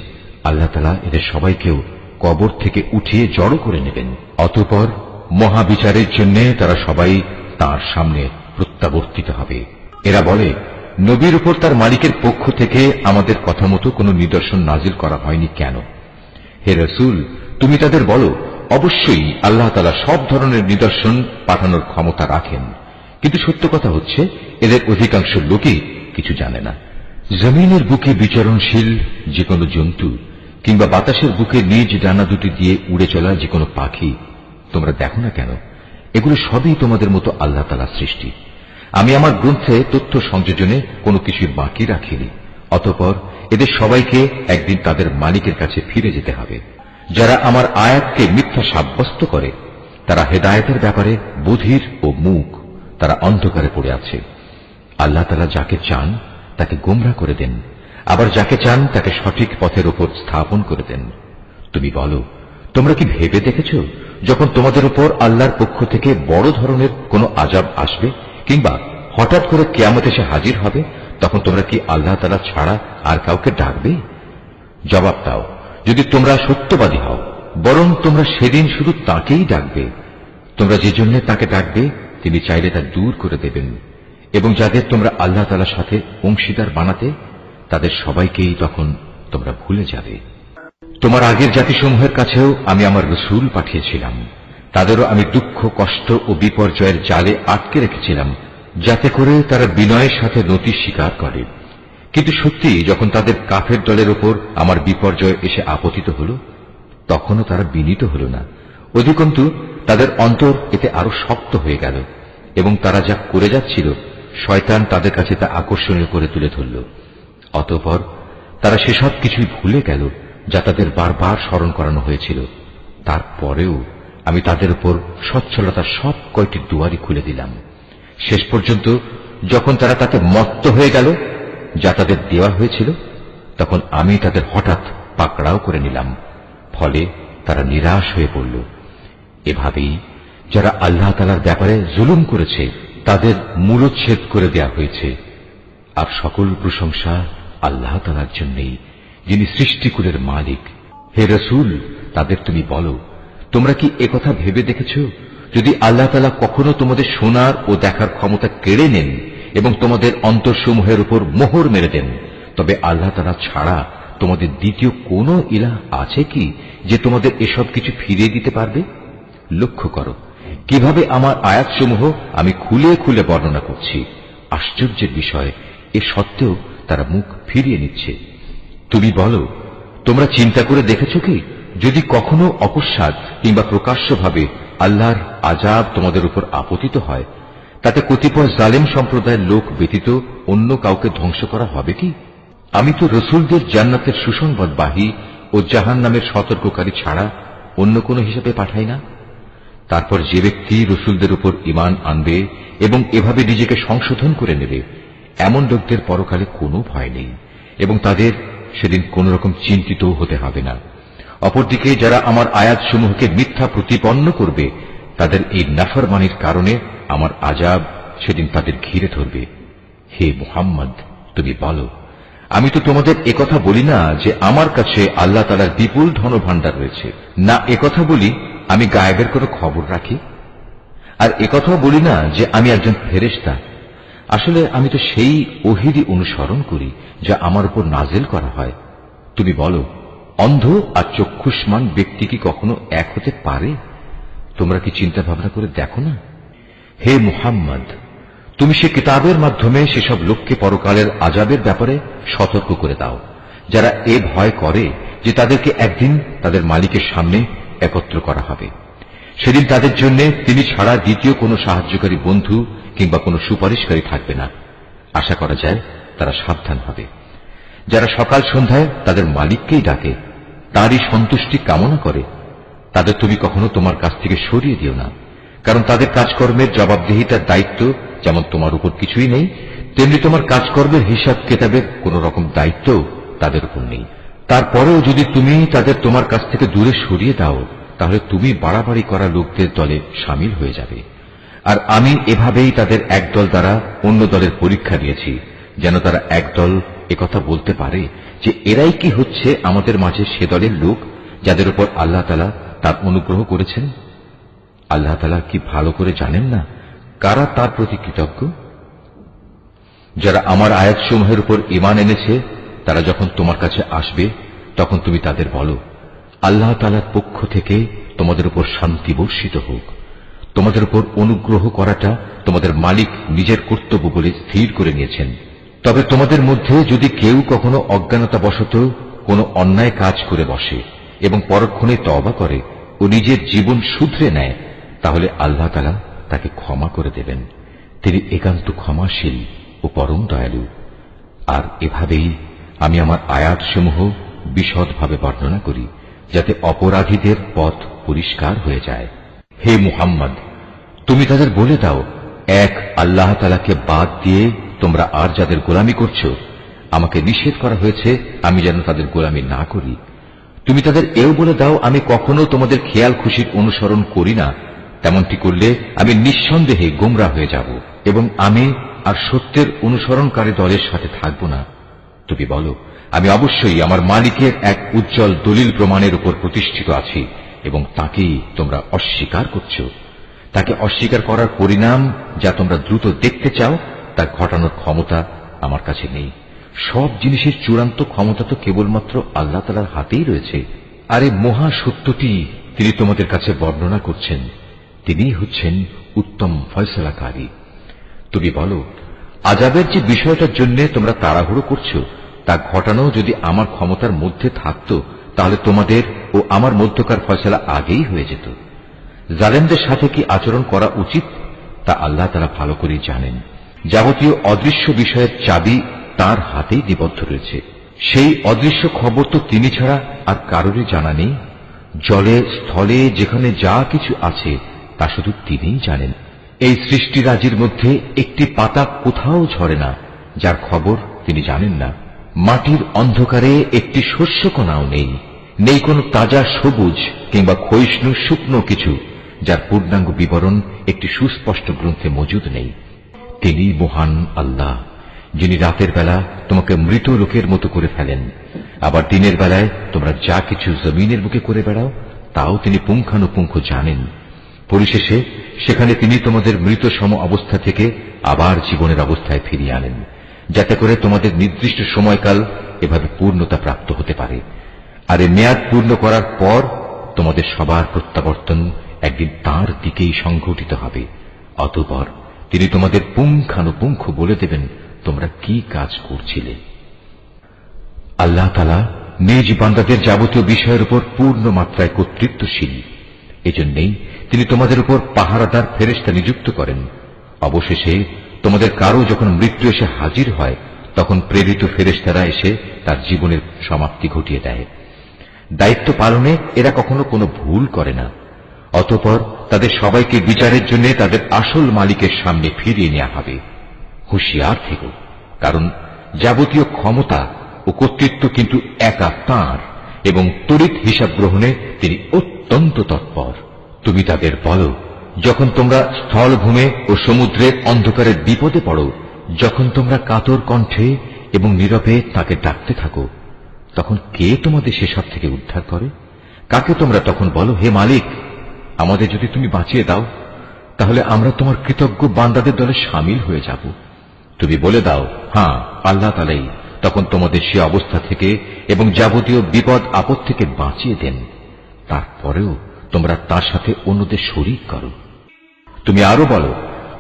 A: আল্লাহ তাআলা এদের সবাইকেও কবর থেকে উঠিয়ে জড়ো করে নেবেন। অতঃপর মহাবিচারের জন্য তারা সবাই তার সামনে প্রত্যাবর্তিত হবে। এরা বলে, নবীর উপর তার মালিকের পক্ষ থেকে আমাদের কথা মতো কোনো নিদর্শন নাজিল করা হয়নি কেন? হে রাসূল, তুমি তাদের বলো, অবশ্যই আল্লাহ তাআলা সব ধরনের নিদর্শন পাঠানোর ক্ষমতা রাখেন, কিন্তু সত্য কথা হচ্ছে এদের অধিকাংশ লোকই কিছু জানে না। জমিনের বুকে বিচরণশীল যে কোনো জন্তু কিংবা বাতাসের বুকে নিজ ডানা দুটি দিয়ে উড়ে চলা যে কোনো পাখি তোমরা দেখো না কেন? এগুলো সবই তোমাদের মতো আল্লাহ তাআলার সৃষ্টি। আমি আমার গ্রন্থে তথ্য সংযোজনে কোনো কিছুই বাকি রাখিনি। অতঃপর এদের সবাইকে একদিন তাদের মালিকের কাছে ফিরে যেতে হবে। যারা আমার আয়াতকে মিথ্যা সাব্যস্ত করে তারা হেদায়েতের ব্যাপারে বধির ও মুখ, তারা অন্ধকারে পড়ে আছে। আল্লাহ তাআলা যাকে চান তাকে গোমরা করে দেন, আবার যাকে চান তাকে সঠিক পথের উপর স্থাপন করে দেন। তুমি বলো, তোমরা কি ভেবে দেখেছ যখন তোমাদের উপর আল্লাহর পক্ষ থেকে বড় ধরনের কোনো আযাব আসবে কিংবা হঠাৎ করে কিয়ামত এসে হাজির হবে, তখন তোমরা কি আল্লাহ তাআলা ছাড়া আর কাউকে ডাকবে? জবাব দাও, যদি তোমরা সত্যবাদী হও, বরং তোমরা সেদিন শুধু তাকেই ডাকবে। তোমরা যে জন্য তাকে ডাকবে তিনি চাইলে তা দূর করে দেবেন, এবং যাদের তোমরা আল্লাহ তাআলার সাথে অংশীদার বানাতে তাদের সবাইকেই তখন তোমরা ভুলে যাবে। তোমার আগের জাতিসমূহের কাছেও আমি আমার রাসূল পাঠিয়েছিলাম, তাদেরও আমি দুঃখ, কষ্ট ও বিপর্যয়ের জালে আটকে রেখেছিলাম, যাতে করে তারা বিনয়ের সাথে নতি স্বীকার করে। কিন্তু সত্যি যখন তাদের কাফের দলের উপর আমার বিপর্যয় এসে আপতিত হল, তখনও তারা বিনীত হল না। অধিকন্তু তাদের অন্তর এতে আরো শক্ত হয়ে গেল, এবং তারা যা করে যাচ্ছিল শয়তান তাদের কাছে তা আকর্ষণীয় করে তুলে ধরল। অতঃপর তারা সেসব কিছুই ভুলে গেল যা তাদের বারবার স্মরণ করানো হয়েছিল। তারপরেও আমি তাদের উপর সচ্ছলতার সব কয়টি দুয়ারি খুলে দিলাম। শেষ পর্যন্ত যখন তারা তাতে মত্ত হয়ে গেল যা তাদের দেওয়া হয়েছিল, তখন আমি তাদের হঠাৎ পাকড়াও করে নিলাম। ফলে তারা নিরাশ হয়ে পড়ল। এভাবেই যারা আল্লাহ তাআলার ব্যাপারে জুলুম করেছে তাদের মূলচ্ছেদ করে দেয়া হয়েছে। আর সকল প্রশংসা আল্লাহ তাআলার জন্যই, যিনি সৃষ্টিকুলের মালিক। হে রাসূল, তাদের তুমি বলো, তোমরা কি একথা ভেবে দেখেছ, যদি আল্লাহ তাআলা কখনো তোমাদের শোনার ও দেখার ক্ষমতা কেড়ে নেন এবং তোমাদের অন্তরসমূহের উপর মোহর মেরে দেন, তবে আল্লাহ তাআলা ছাড়া তোমাদের দ্বিতীয় কোনো ইলাহ আছে কি যে তোমাদের এসব কিছু ফিরিয়ে দিতে পারবে? লক্ষ্য করো কিভাবে আমার আয়াতসমূহ আমি খুলে খুলে বর্ণনা করছি। আশ্চর্যের বিষয়, এ সত্ত্বেও তারা মুখ ফিরিয়ে নিচ্ছে। তুমি বলো, তোমরা চিন্তা করে দেখেছ কি, যদি কখনো অকস্মাৎ কিংবা প্রকাশ্যভাবে আল্লাহর আযাব তোমাদের উপর আপতিত হয়, তাতে কতিপয় জালেম সম্প্রদায়ের লোক ব্যতীত অন্য কাউকে ধ্বংস করা হবে কি? আমি তো রসুলদের জান্নাতের সুসংবাদবাহী ও জাহান্নামের সতর্ককারী ছাড়া অন্য কোনো হিসাবে পাঠাই না। তারপর যে ব্যক্তি রসুলদের উপর ঈমান আনবে এবং এভাবে নিজেকে সংশোধন করে নেবে, এমন লোকদের পরকালে কোনো ভয় নেই এবং তাদের সেদিন কোন রকম চিন্তিত হতে হবে না। অপরদিকে যারা আমার আয়াতসমূহকে মিথ্যা প্রতিপন্ন করবে, তাদের এই নাফরমানির কারণে আমার আযাব সেদিন তাদের ঘিরে ধরবে। হে মুহাম্মদ, তুমি বলো, আমি তো তোমাদের একথা বলি না যে আমার কাছে আল্লাহ তাআলার বিপুল ধনভাণ্ডার রয়েছে, না একথা বলি আমি গায়েবের কোনো খবর রাখি, আর একথাও বলি না যে আমি একজন ফেরেশতা। আসলে আমি তো সেই ওহীরই অনুসরণ করি যা আমার উপর নাজিল করা হয়। তুমি বলো, অন্ধ আর চক্ষুষ্মান ব্যক্তি কি কখনো এক হতে পারে? তোমরা কি চিন্তা ভাবনা করে দেখো না? হে মুহাম্মদ, তুমি সে কিতাবের মাধ্যমে সেসব লোককে পরকালের আযাবের ব্যাপারে সতর্ক করে দাও যারা এ ভয় করে যে তাদেরকে একদিন তাদের মালিকের সামনে একত্র করা হবে। সেদিন তাদের জন্য তিনি ছাড়া দ্বিতীয় কোনো সাহায্যকারী বন্ধু কিংবা কোনো সুপারিশকারী থাকবে না। আশা করা যায় তারা সাবধান হবে। যারা সকাল সন্ধ্যায় তাদের মালিককেই ডাকে, তারই সন্তুষ্টি কামনা করে, তাদের তুমি কখনো তোমার কাছ থেকে সরিয়ে দিও না, কারণ তাদের কাজকর্মের জবাবদিহিতার দায়িত্ব যেমন তোমার উপর কিছুই নেই, তেমনি তোমার কাজকর্মের হিসাব কেতাবের কোন রকম দায়িত্ব তাদের উপর নেই। তারপরেও যদি তুমি তাদের তোমার কাছ থেকে দূরে সরিয়ে দাও, তাহলে তুমি বাড়াবাড়ি করা লোকদের দলে সামিল হয়ে যাবে। আর আমি এভাবেই তাদের একদল দ্বারা অন্য দলের পরীক্ষা নিয়েছি, যেন তারা একদল একথা বলতে পারে যে এরাই কি হচ্ছে আমাদের মাঝে সে দলের লোক যাদের উপর আল্লাহ তাআলা তার অনুগ্রহ করেছেন। আল্লাহ তাআলা কি ভালো করে জানেন না কারা তার প্রতি কৃতজ্ঞ? যারা আমার আয়াতসমূহের উপর ঈমান এনেছে তারা যখন তোমার কাছে আসবে তখন তুমি তাদের বলো, আল্লাহ তাআলার পক্ষ থেকে তোমাদের উপর শান্তি বর্ষিত হোক। তোমাদের উপর অনুগ্রহ করাটা তোমাদের মালিক নিজের কর্তব্য বলে স্থির করে নিয়েছেন। তবে তোমাদের মধ্যে যদি কেউ কখনো অজ্ঞানতাবশত কোনো অন্যায় কাজ করে বসে এবং পরক্ষণে তওবা করে ও নিজের জীবন শুধরে নেয়, তাহলে আল্লাহ তাআলা তাকে ক্ষমা করে দেবেন। তিনি একান্ত ক্ষমাশীল ও পরম দয়ালু। আর এভাবেই আমি আমার আয়াতসমূহ বিশদভাবে বর্ণনা করি, যাতে অপরাধীদের পথ পরিষ্কার হয়ে যায়। হে মুহাম্মদ, তুমি তাদের বলে দাও, এক আল্লাহ তাআলাকে বাদ দিয়ে তোমরা আর যাদের গোলামি করছো, আমাকে নিষেধ করা হয়েছে আমি যেন তাদের গোলামি না করি। তুমি তাদের এও বলে দাও, আমি কখনো তোমাদের খেয়াল খুশির অনুসরণ করি না। তেমনটি করলে আমি নিঃসন্দেহে গোমরাহ হয়ে যাব এবং আমি আর সত্যের অনুসরণকারী দলের সাথে থাকব না। তুমি বলো, আমি অবশ্যই আমার মালিকের এক উজ্জ্বল দলিল প্রমাণের উপর প্রতিষ্ঠিত আছি এবং তাকেই তোমরা অস্বীকার করছো। তাকে অস্বীকার করার পরিণাম যা তোমরা দ্রুত দেখতে চাও তা ঘটানোর ক্ষমতা আমার কাছে নেই। সব জিনিসের চূড়ান্ত ক্ষমতা তো কেবলমাত্র আল্লাহ তাআলার হাতেই রয়েছে। আর এই মহা সত্যটি তিনি তোমাদের কাছে বর্ণনা করছেন। তিনিই হচ্ছেন উত্তম ফয়সালাকারী। তুমি বলো, আযাবের যে বিষয়টার জন্য তোমরা তাড়াহুড়ো করছো তা ঘটানো যদি আমার ক্ষমতার মধ্যে থাকত, তাহলে তোমাদের ও আমার মধ্যকার ফয়সালা আগেই হয়ে যেত। জালেমদের সাথে কি আচরণ করা উচিত তা আল্লাহ তাআলা ভালো করে জানেন। যাবতীয় অদৃশ্য বিষয়ের চাবি তার হাতেই নিবদ্ধ রয়েছে। সেই অদৃশ্য খবর তো তিনি ছাড়া আর কারোরই জানা নেই। জলে স্থলে যেখানে যা কিছু আছে তা শুধু তিনিই জানেন। এই সৃষ্টিরাজির মধ্যে একটি পাতা কোথাও ঝরে না যার খবর তিনি জানেন না। মাটির অন্ধকারে একটি শস্যকণাও নেই, নেই কোনো তাজা সবুজ কিংবা ক্ষয়িষ্ণু শুকনো কিছু যার পূর্ণাঙ্গ বিবরণ একটি সুস্পষ্ট গ্রন্থে মজুদ নেই। তিনি মহান আল্লাহ, যিনি রাতের বেলা তোমাকে মৃত লোকের মতো করে ফেলেন, আবার দিনের বেলায় তোমরা যা কিছু জমিনের বুকে করে বেড়াও তাও তিনি পুঙ্খানুপুঙ্খ জানেন। পরিশেষে সেখানে তিনি তোমাদের মৃত সম অবস্থা থেকে আবার জীবনের অবস্থায় ফিরিয়ে আনেন, যাতে করে তোমাদের নির্দিষ্ট সময়কাল এভাবে পূর্ণতা প্রাপ্ত হতে পারে। আর এই মেয়াদ পূর্ণ করার পর তোমাদের সবার প্রত্যাবর্তন একদিন তাঁর দিকেই সংঘটিত হবে। অতঃপর তিনি তোমাদের পুঙ্খানুপুঙ্খ বলে দেবেন তোমরা কি কাজ করছিলে। আল্লাহ তাআলা নিজ বান্দাদের যাবতীয় বিষয়ের উপর পূর্ণ মাত্রায় কর্তৃত্বশীল। এজন্যই তিনি তোমাদের উপর পাহারাদার ফেরেশতা নিযুক্ত করেন। অবশেষে তোমাদের কারো যখন মৃত্যু এসে হাজির হয় তখন প্রেরিত ফেরেশতারা এসে তার জীবনের সমাপ্তি ঘটিয়ে দেয়। দায়িত্ব পালনে এরা কখনো কোনো ভুল করে না। অতঃপর তাদের সবাইকে বিচারের জন্য তাদের আসল মালিকের সামনে ফিরিয়ে নেওয়া হবে। হুঁশিয়ার থেকো, কারণ যাবতীয় ক্ষমতা ও কর্তৃত্ব কিন্তু একা তাঁর এবং তড়িৎ হিসাব গ্রহণে তিনি অত্যন্ত তৎপর। তুমি তাদের বলো, যখন তোমরা স্থলভূমে ও সমুদ্রের অন্ধকারের বিপদে পড়ো, যখন তোমরা কাতর কণ্ঠে এবং নীরবে তাকে ডাকতে থাকো, তখন কে তোমাদের সেসব থেকে উদ্ধার করে? কাকে তোমরা তখন বলো, হে মালিক, আমাদের যদি তুমি বাঁচিয়ে দাও তাহলে আমরা তোমার কৃতজ্ঞ বান্দাদের দলে শামিল হয়ে যাব। তুমি বলে দাও, হ্যাঁ, আল্লাহ তাআলাই তখন তোমাদের সে অবস্থা থেকে এবং যাবতীয় বিপদ আপদ থেকে বাঁচিয়ে দেন। তারপরেও তোমরা তার সাথে অন্যদের শরীক করো। তুমি আরো বলো,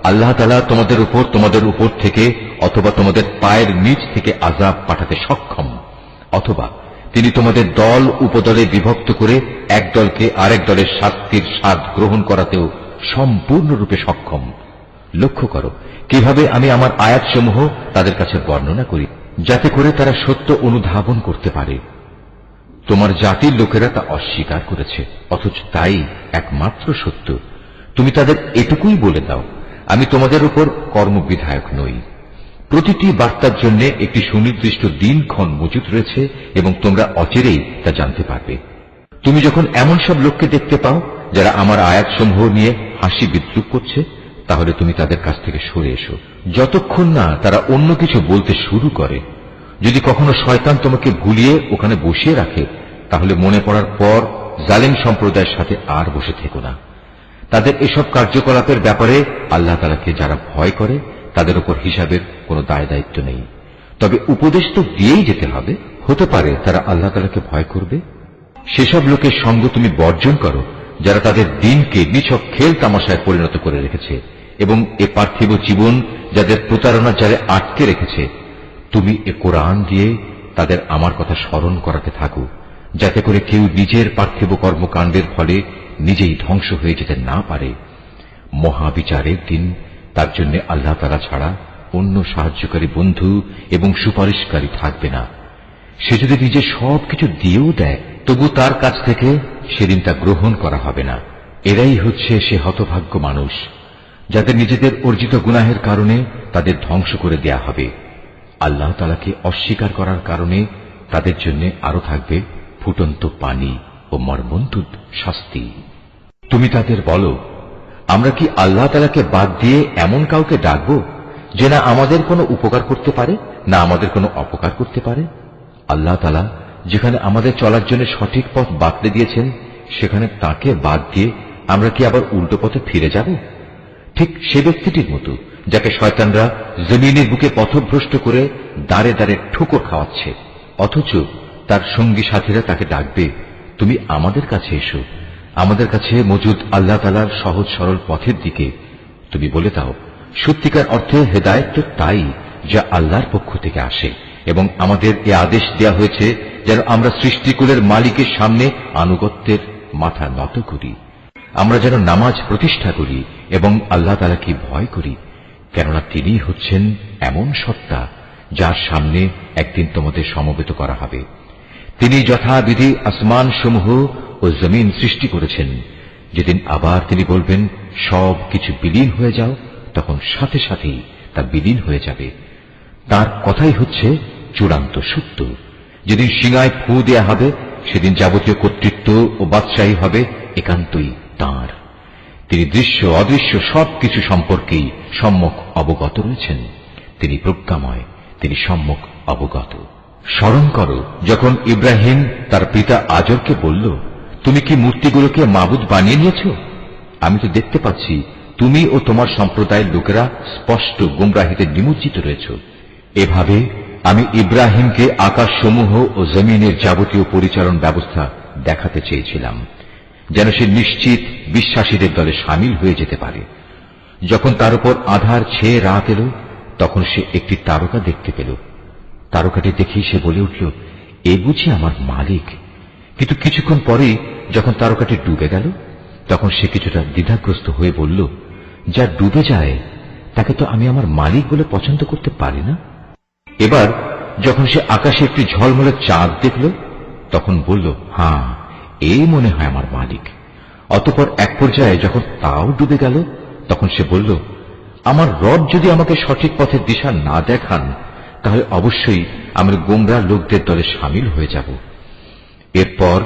A: আল্লাহ তাআলা তোমাদের উপর থেকে অথবা তোমাদের পায়ের নিচ থেকে আযাব পাঠাতে সক্ষম, অথবা তিনি তোমাদের দল উপদলে বিভক্ত করে এক দলকে আরেক দলের শাস্তির স্বাদ গ্রহণ করাতেও সম্পূর্ণরূপে সক্ষম। লক্ষ্য করো কিভাবে আমি আমার আয়াতসমূহ তাদের কাছে বর্ণনা করি, যাতে করে তারা সত্য অনুধাবন করতে পারে। তোমার জাতির লোকেরা তা অস্বীকার করেছে, অথচ তাই একমাত্র সত্য। তুমি তাদের এটুকুই বলে দাও, আমি তোমাদের উপর কর্মবিধায়ক নই। প্রতিটি বার্তার জন্য একটি সুনির্দিষ্ট দিনক্ষণ মজুদ রয়েছে এবং তোমরা অচিরেই তা জানতে পারবে। তুমি যখন এমন সব লোককে দেখতে পাও যারা আমার আয়াতসমূহ নিয়ে হাসি বিদ্রুপ করছে, তাহলে তুমি তাদের কাছ থেকে সরে এসো, যতক্ষণ না তারা অন্য কিছু বলতে শুরু করে। যদি কখনো শয়তান তোমাকে ভুলিয়ে ওখানে বসিয়ে রাখে, তাহলে মনে পড়ার পর জালেম সম্প্রদায়ের সাথে আর বসে থেকো না। তাদের এসব কার্যকলাপের ব্যাপারে আল্লাহ তাআলাকে যারা ভয় করে তাদের উপর হিসাবের কোনো দায় দায়িত্ব নেই। তবে উপদেশ তো দিয়েই যেতে হবে। হতে পারে তারা আল্লাহ তাআলাকে ভয় করবে। সেসব লোকের সঙ্গ তুমি বর্জন করো যারা তাদের দিনকে নিছক খেল তামাশায় পরিণত করে রেখেছে এবং এ পার্থিব জীবন যাদের প্রতারণার জালে আটকে রেখেছে। তুমি এ কোরআন দিয়ে তাদের আমার কথা স্মরণ করাতে থাকো, যাতে করে কেউ নিজের পার্থিব কর্মকাণ্ডের ফলে নিজেই ধ্বংস হয়ে যেতে না পারে। মহাবিচারের দিন তার জন্য আল্লাহ তাআলা ছাড়া অন্য সাহায্যকারী বন্ধু এবং সুপারিশকারী থাকবে না। সে যদি নিজে সবকিছু দিয়েও দেয়, তবু তার কাছ থেকে সেদিন তা গ্রহণ করা হবে না। এরাই হচ্ছে সে হতভাগ্য মানুষ যাদের নিজেদের অর্জিত গুনাহের কারণে তাদের ধ্বংস করে দেয়া হবে। আল্লাহ তাআলাকে অস্বীকার করার কারণে তাদের জন্য আরো থাকবে ফুটন্ত পানি ও মর্মন্তুদ শাস্তি। তুমি তাদের বলো, আমরা কি আল্লাহ তাআলাকে বাদ দিয়ে এমন কাউকে ডাকবো যে না আমাদের কোনো উপকার করতে পারে না আমাদের কোনো অপকার করতে পারে? আল্লাহ তাআলা যেখানে আমাদের চলার জন্য সঠিক পথ বাতলে দিয়েছেন, সেখানে তাকে বাদ দিয়ে আমরা কি আবার উল্টো পথে ফিরে যাব? ঠিক সে ব্যক্তিটির মতো যাকে শয়তানরা জমিনের বুকে পথভ্রষ্ট করে দাঁড়ে দাঁড়ে ঠোকর খাওয়াচ্ছে, অথচ তার সঙ্গী সাথীরা তাকে ডাকবে, তুমি আমাদের কাছে এসো, আমাদের কাছে মজুদ আল্লাহ তাআলার সহজ সরল পথের দিকে। তুমি বলে দাও, সত্যিকার অর্থে হেদায়েত তো তাই যা আল্লাহর পক্ষ থেকে আসে, এবং আমাদের এ আদেশ দেয়া হয়েছে যেন আমরা সৃষ্টিকুলের মালিকের সামনে আনুগত্যের মাথা নত করি। আমরা যেন নামাজ প্রতিষ্ঠা করি এবং আল্লাহ তাআলাকে ভয় করি, কেননা তিনি হচ্ছেন এমন সত্তা যার সামনে একদিন তোমাদের সমবেত করা হবে। তিনি যথাবিধি আসমান সমূহ ও জমিন সৃষ্টি করেছেন। যেদিন আবার তিনি বলবেন সব কিছু বিলীন হয়ে যাও, তখন সাথে সাথেই তা বিলীন হয়ে যাবে। তার কথাই হচ্ছে চূড়ান্ত সত্য। যেদিন সিংহায় ফু দেয়া হবে, সেদিন যাবতীয় কর্তৃত্ব ও বাদশাহী হবে একান্তই তাঁর। তিনি দৃশ্য অদৃশ্য সবকিছু সম্পর্কেই সম্যক অবগত রয়েছেন। তিনি প্রজ্ঞাময়, তিনি সম্যক অবগত। স্মরণ করো যখন ইব্রাহিম তার পিতা আজরকে বলল, তুমি কি মূর্তিগুলোকে মাবুদ বানিয়ে নিয়েছ? আমি তো দেখতে পাচ্ছি তুমি ও তোমার সম্প্রদায়ের লোকেরা স্পষ্ট গুমরাহিতে নিমজ্জিত রয়েছ। এভাবে আমি ইব্রাহিমকে আকাশসমূহ ও জমিনের যাবতীয় পরিচালন ব্যবস্থা দেখাতে চেয়েছিলাম, যেন সে নিশ্চিত বিশ্বাসীদের দলে সামিল হয়ে যেতে পারে। যখন তার উপর আঁধার ছেয়ে রাত এলো, তখন সে একটি তারকা দেখতে পেল। তারকাটি দেখেই সে বলে উঠল, এ বুঝি আমার মালিক। কিন্তু কিছুক্ষণ পরেই যখন তারকাটি ডুবে গেল, তখন সে কিছুটা দ্বিধাগ্রস্ত হয়ে বলল, যা ডুবে যায় তাকে তো আমি আমার মালিক বলে পছন্দ করতে পারি না। এবার যখন সে আকাশে একটি ঝলমলে চাঁদ দেখল, তখন বলল, হ্যাঁ, এই মনে হয় আমার মালিক। অতঃপর এক পর্যায়ে যখন তাও ডুবে গেল, তখন সে বলল, আমার রব যদি আমাকে সঠিক পথের দিশা না দেখান, তাহলে অবশ্যই আমি গোমরা লোকদের দলে সামিল হয়ে যাব। এরপর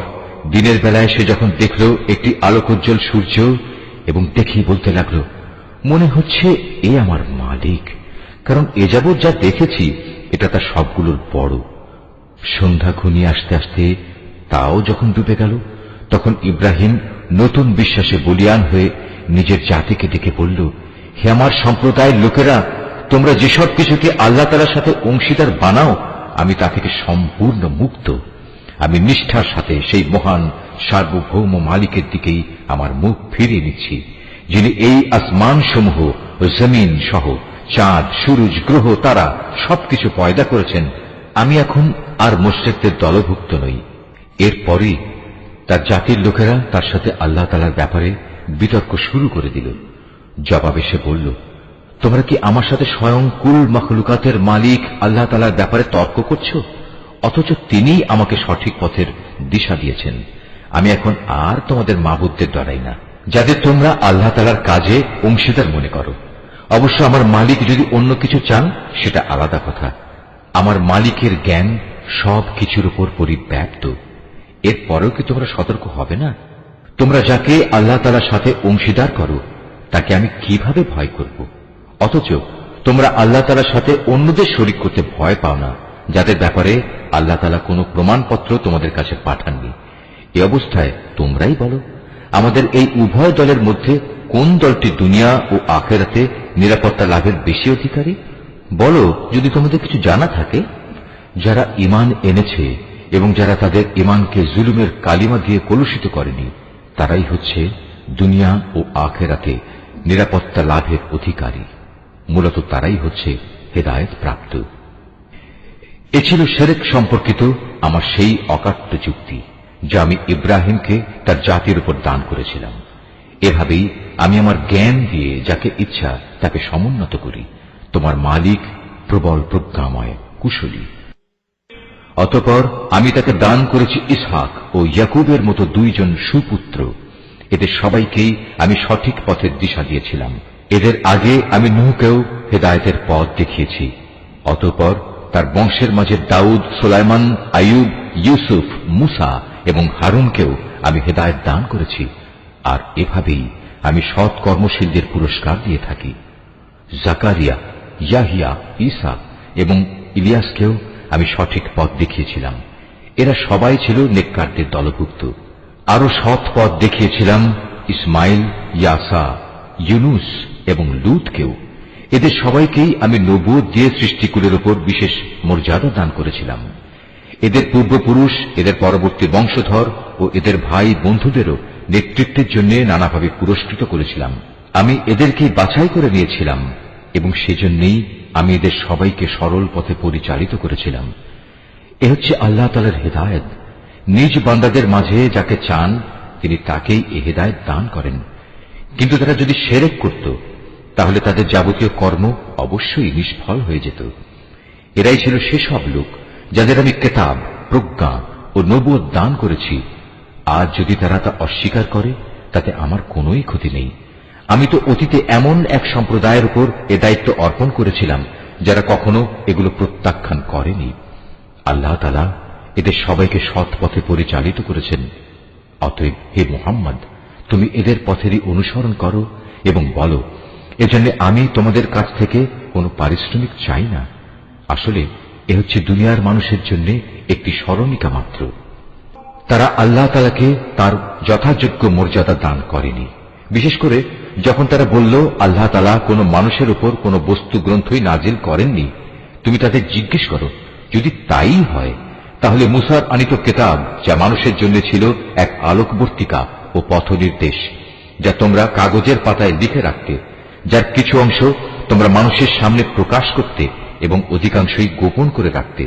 A: দিনের বেলায় সে যখন দেখল একটি আলোকোজ্জ্বল সূর্য, এবং দেখেই বলতে লাগল, মনে হচ্ছে এ আমার মালিক, কারণ এ যাবৎ যা দেখেছি এটা তার সবগুলোর বড়। সন্ধ্যা ঘনিয়ে আসতে আসতে তাও যখন ডুবে গেল, তখন ইব্রাহিম নতুন বিশ্বাসে বলীয়ান হয়ে নিজের জাতিকে ডেকে বলল, হে আমার সম্প্রদায়ের লোকেরা, তোমরা যেসব কিছুকে আল্লাহ তাআলার সাথে অংশীদার বানাও, আমি তা থেকে সম্পূর্ণ মুক্ত। আমি নিষ্ঠার সাথে সেই মহান সার্বভৌম মালিকের দিকেই আমার মুখ ফিরিয়ে নিচ্ছি, যিনি এই আসমান সমূহ ও জমিন সহ চাঁদ, সূরজ, গ্রহ, তারা সবকিছু পয়দা করেছেন। আমি এখন আর মুশরিকদের দলভুক্ত নই। এরপরই তার জাতির লোকেরা তার সাথে আল্লাহ তাআলার ব্যাপারে বিতর্ক শুরু করে দিল। জবাবে সে বলল, তোমরা কি আমার সাথে স্বয়ং কুল মখলুকাতের মালিক আল্লাহ তাআলার ব্যাপারে তর্ক করছো, অথচ তিনিই আমাকে সঠিক পথের দিশা দিয়েছেন। আমি এখন আর তোমাদের মাবুদদের ডরাই না, যাদের তোমরা আল্লাহ তাআলার কাজে অংশীদার মনে করো। অবশ্য আমার মালিক যদি অন্য কিছু চান, সেটা আলাদা কথা। আমার মালিকের জ্ঞান সব কিছুর উপর পরিব্যাপ্ত। এরপরেও কি তোমরা সতর্ক হবে না? তোমরা যাকে আল্লাহ তাআলার সাথে অংশীদার করো, তাকে আমি কিভাবে ভয় করব? অথচ তোমরা আল্লাহ তাআলার সাথে অন্যদের শরীক করতে ভয় পাও না, যাদের ব্যাপারে আল্লাহ তাআলা কোনো প্রমাণপত্র তোমাদের কাছে পাঠাননি। এ অবস্থায় তোমরাই বলো, আমাদের এই উভয় দলের মধ্যে কোন দলটি দুনিয়া ও আখিরাতে নিরাপত্তা লাভের বেশি অধিকারী? বলো, যদি তোমাদের কিছু জানা থাকে। যারা ঈমান এনেছে এবং যারা তাদের ঈমানকে জুলুমের কালিমা দিয়ে কলুষিত করেনি, তারাই হচ্ছে দুনিয়া ও আখিরাতে নিরাপত্তা লাভের অধিকারী। মূলত তারাই হচ্ছে হেদায়েত প্রাপ্ত। এ ছিল শিরক সম্পর্কিত আমার সেই অকাট্য চুক্তি, যা আমি ইব্রাহিমকে তার জাতির উপর দান করেছিলাম। এভাবেই আমি আমার জ্ঞান দিয়ে যাকে ইচ্ছা তাকে সমুন্নত করি। তোমার মালিক প্রবল প্রজ্ঞাময়, কুশলী। অতঃপর আমি তাকে দান করেছি ইসহাক ও ইয়াকুবের মতো দুইজন সুপুত্র। এদের সবাইকেই আমি সঠিক পথের দিশা দিয়েছিলাম। এদের আগে আমি নূহকেও হেদায়েতের পথ দেখিয়েছি। অতঃপর তার বংশের মাঝে দাউদ, সুলাইমান, আইয়ুব, ইউসুফ, মুসা এবং হারুনকেও আমি হেদায়েত দান করেছি। আর এভাবেই আমি সৎ কর্মশীলদের পুরস্কার দিয়ে থাকি। জাকারিয়া, ইয়াহিয়া, ঈসা এবং ইলিয়াসকেও আমি সঠিক পথ দেখিয়েছিলাম। এরা সবাই ছিল নেককারদের দলভুক্ত। আরো সৎ পথ দেখিয়েছিলাম ইসমাইল, ইয়াসা, ইউনুস এবং লূতকেও। এদের সবাইকেই আমি নবুয়ত দিয়ে সৃষ্টিকুলের উপর বিশেষ মর্যাদা দান করেছিলাম। এদের পূর্বপুরুষ, এদের পরবর্তী বংশধর ও এদের ভাই বন্ধুদেরও নেতৃত্বের জন্য নানাভাবে পুরস্কৃত করেছিলাম। আমি এদেরকেই বাছাই করে নিয়েছিলাম এবং সেজন্যই আমি এদের সবাইকে সরল পথে পরিচালিত করেছিলাম। এ হচ্ছে আল্লাহ তাআলার হেদায়েত। নিজ বান্দাদের মাঝে যাকে চান তিনি তাকেই এ হেদায়েত দান করেন। কিন্তু তারা যদি শিরক করত, তাহলে তাদের যাবতীয় কর্ম অবশ্যই নিষ্ফল হয়ে যেত। এরাই ছিল সেসব লোক যাদের আমি কিতাব, প্রজ্ঞা ও নবুয়ত দান করেছি। আজ যদি তারা তা অস্বীকার করে, তাতে আমার কোনোই ক্ষতি নেই। আমি তো অতীতে এমন এক সম্প্রদায়ের উপর এ দায়িত্ব অর্পণ করেছিলাম যারা কখনো এগুলো প্রত্যাখ্যান করেনি। আল্লাহ তাআলা এদের সবাইকে সৎ পথে পরিচালিত করেছেন। অতএব হে মুহাম্মদ, তুমি এদের পথেরই অনুসরণ করো এবং বলো, এজন্য আমি তোমাদের কাছ থেকে কোনো পারিশ্রমিক চাই না। আসলে এ হচ্ছে দুনিয়ার মানুষের জন্য একটি স্মরণিকা মাত্র। তারা আল্লাহ তাআলাকে তার যথাযোগ্য মর্যাদা দান করেনি। বিশেষ করে যখন তারা বলল আল্লাহ তাআলা কোন মানুষের উপর কোন বস্তু গ্রন্থই নাজিল করেননি, তুমি তাদের জিজ্ঞেস করো, যদি তাই হয় তাহলে মুসার আনিত কিতাব, যা মানুষের জন্য ছিল এক আলোকবর্তিকা ও পথ নির্দেশ, যা তোমরা কাগজের পাতায় লিখে রাখতে, যার কিছু অংশ তোমরা মানুষের সামনে প্রকাশ করতে এবং অধিকাংশই গোপন করে রাখতে।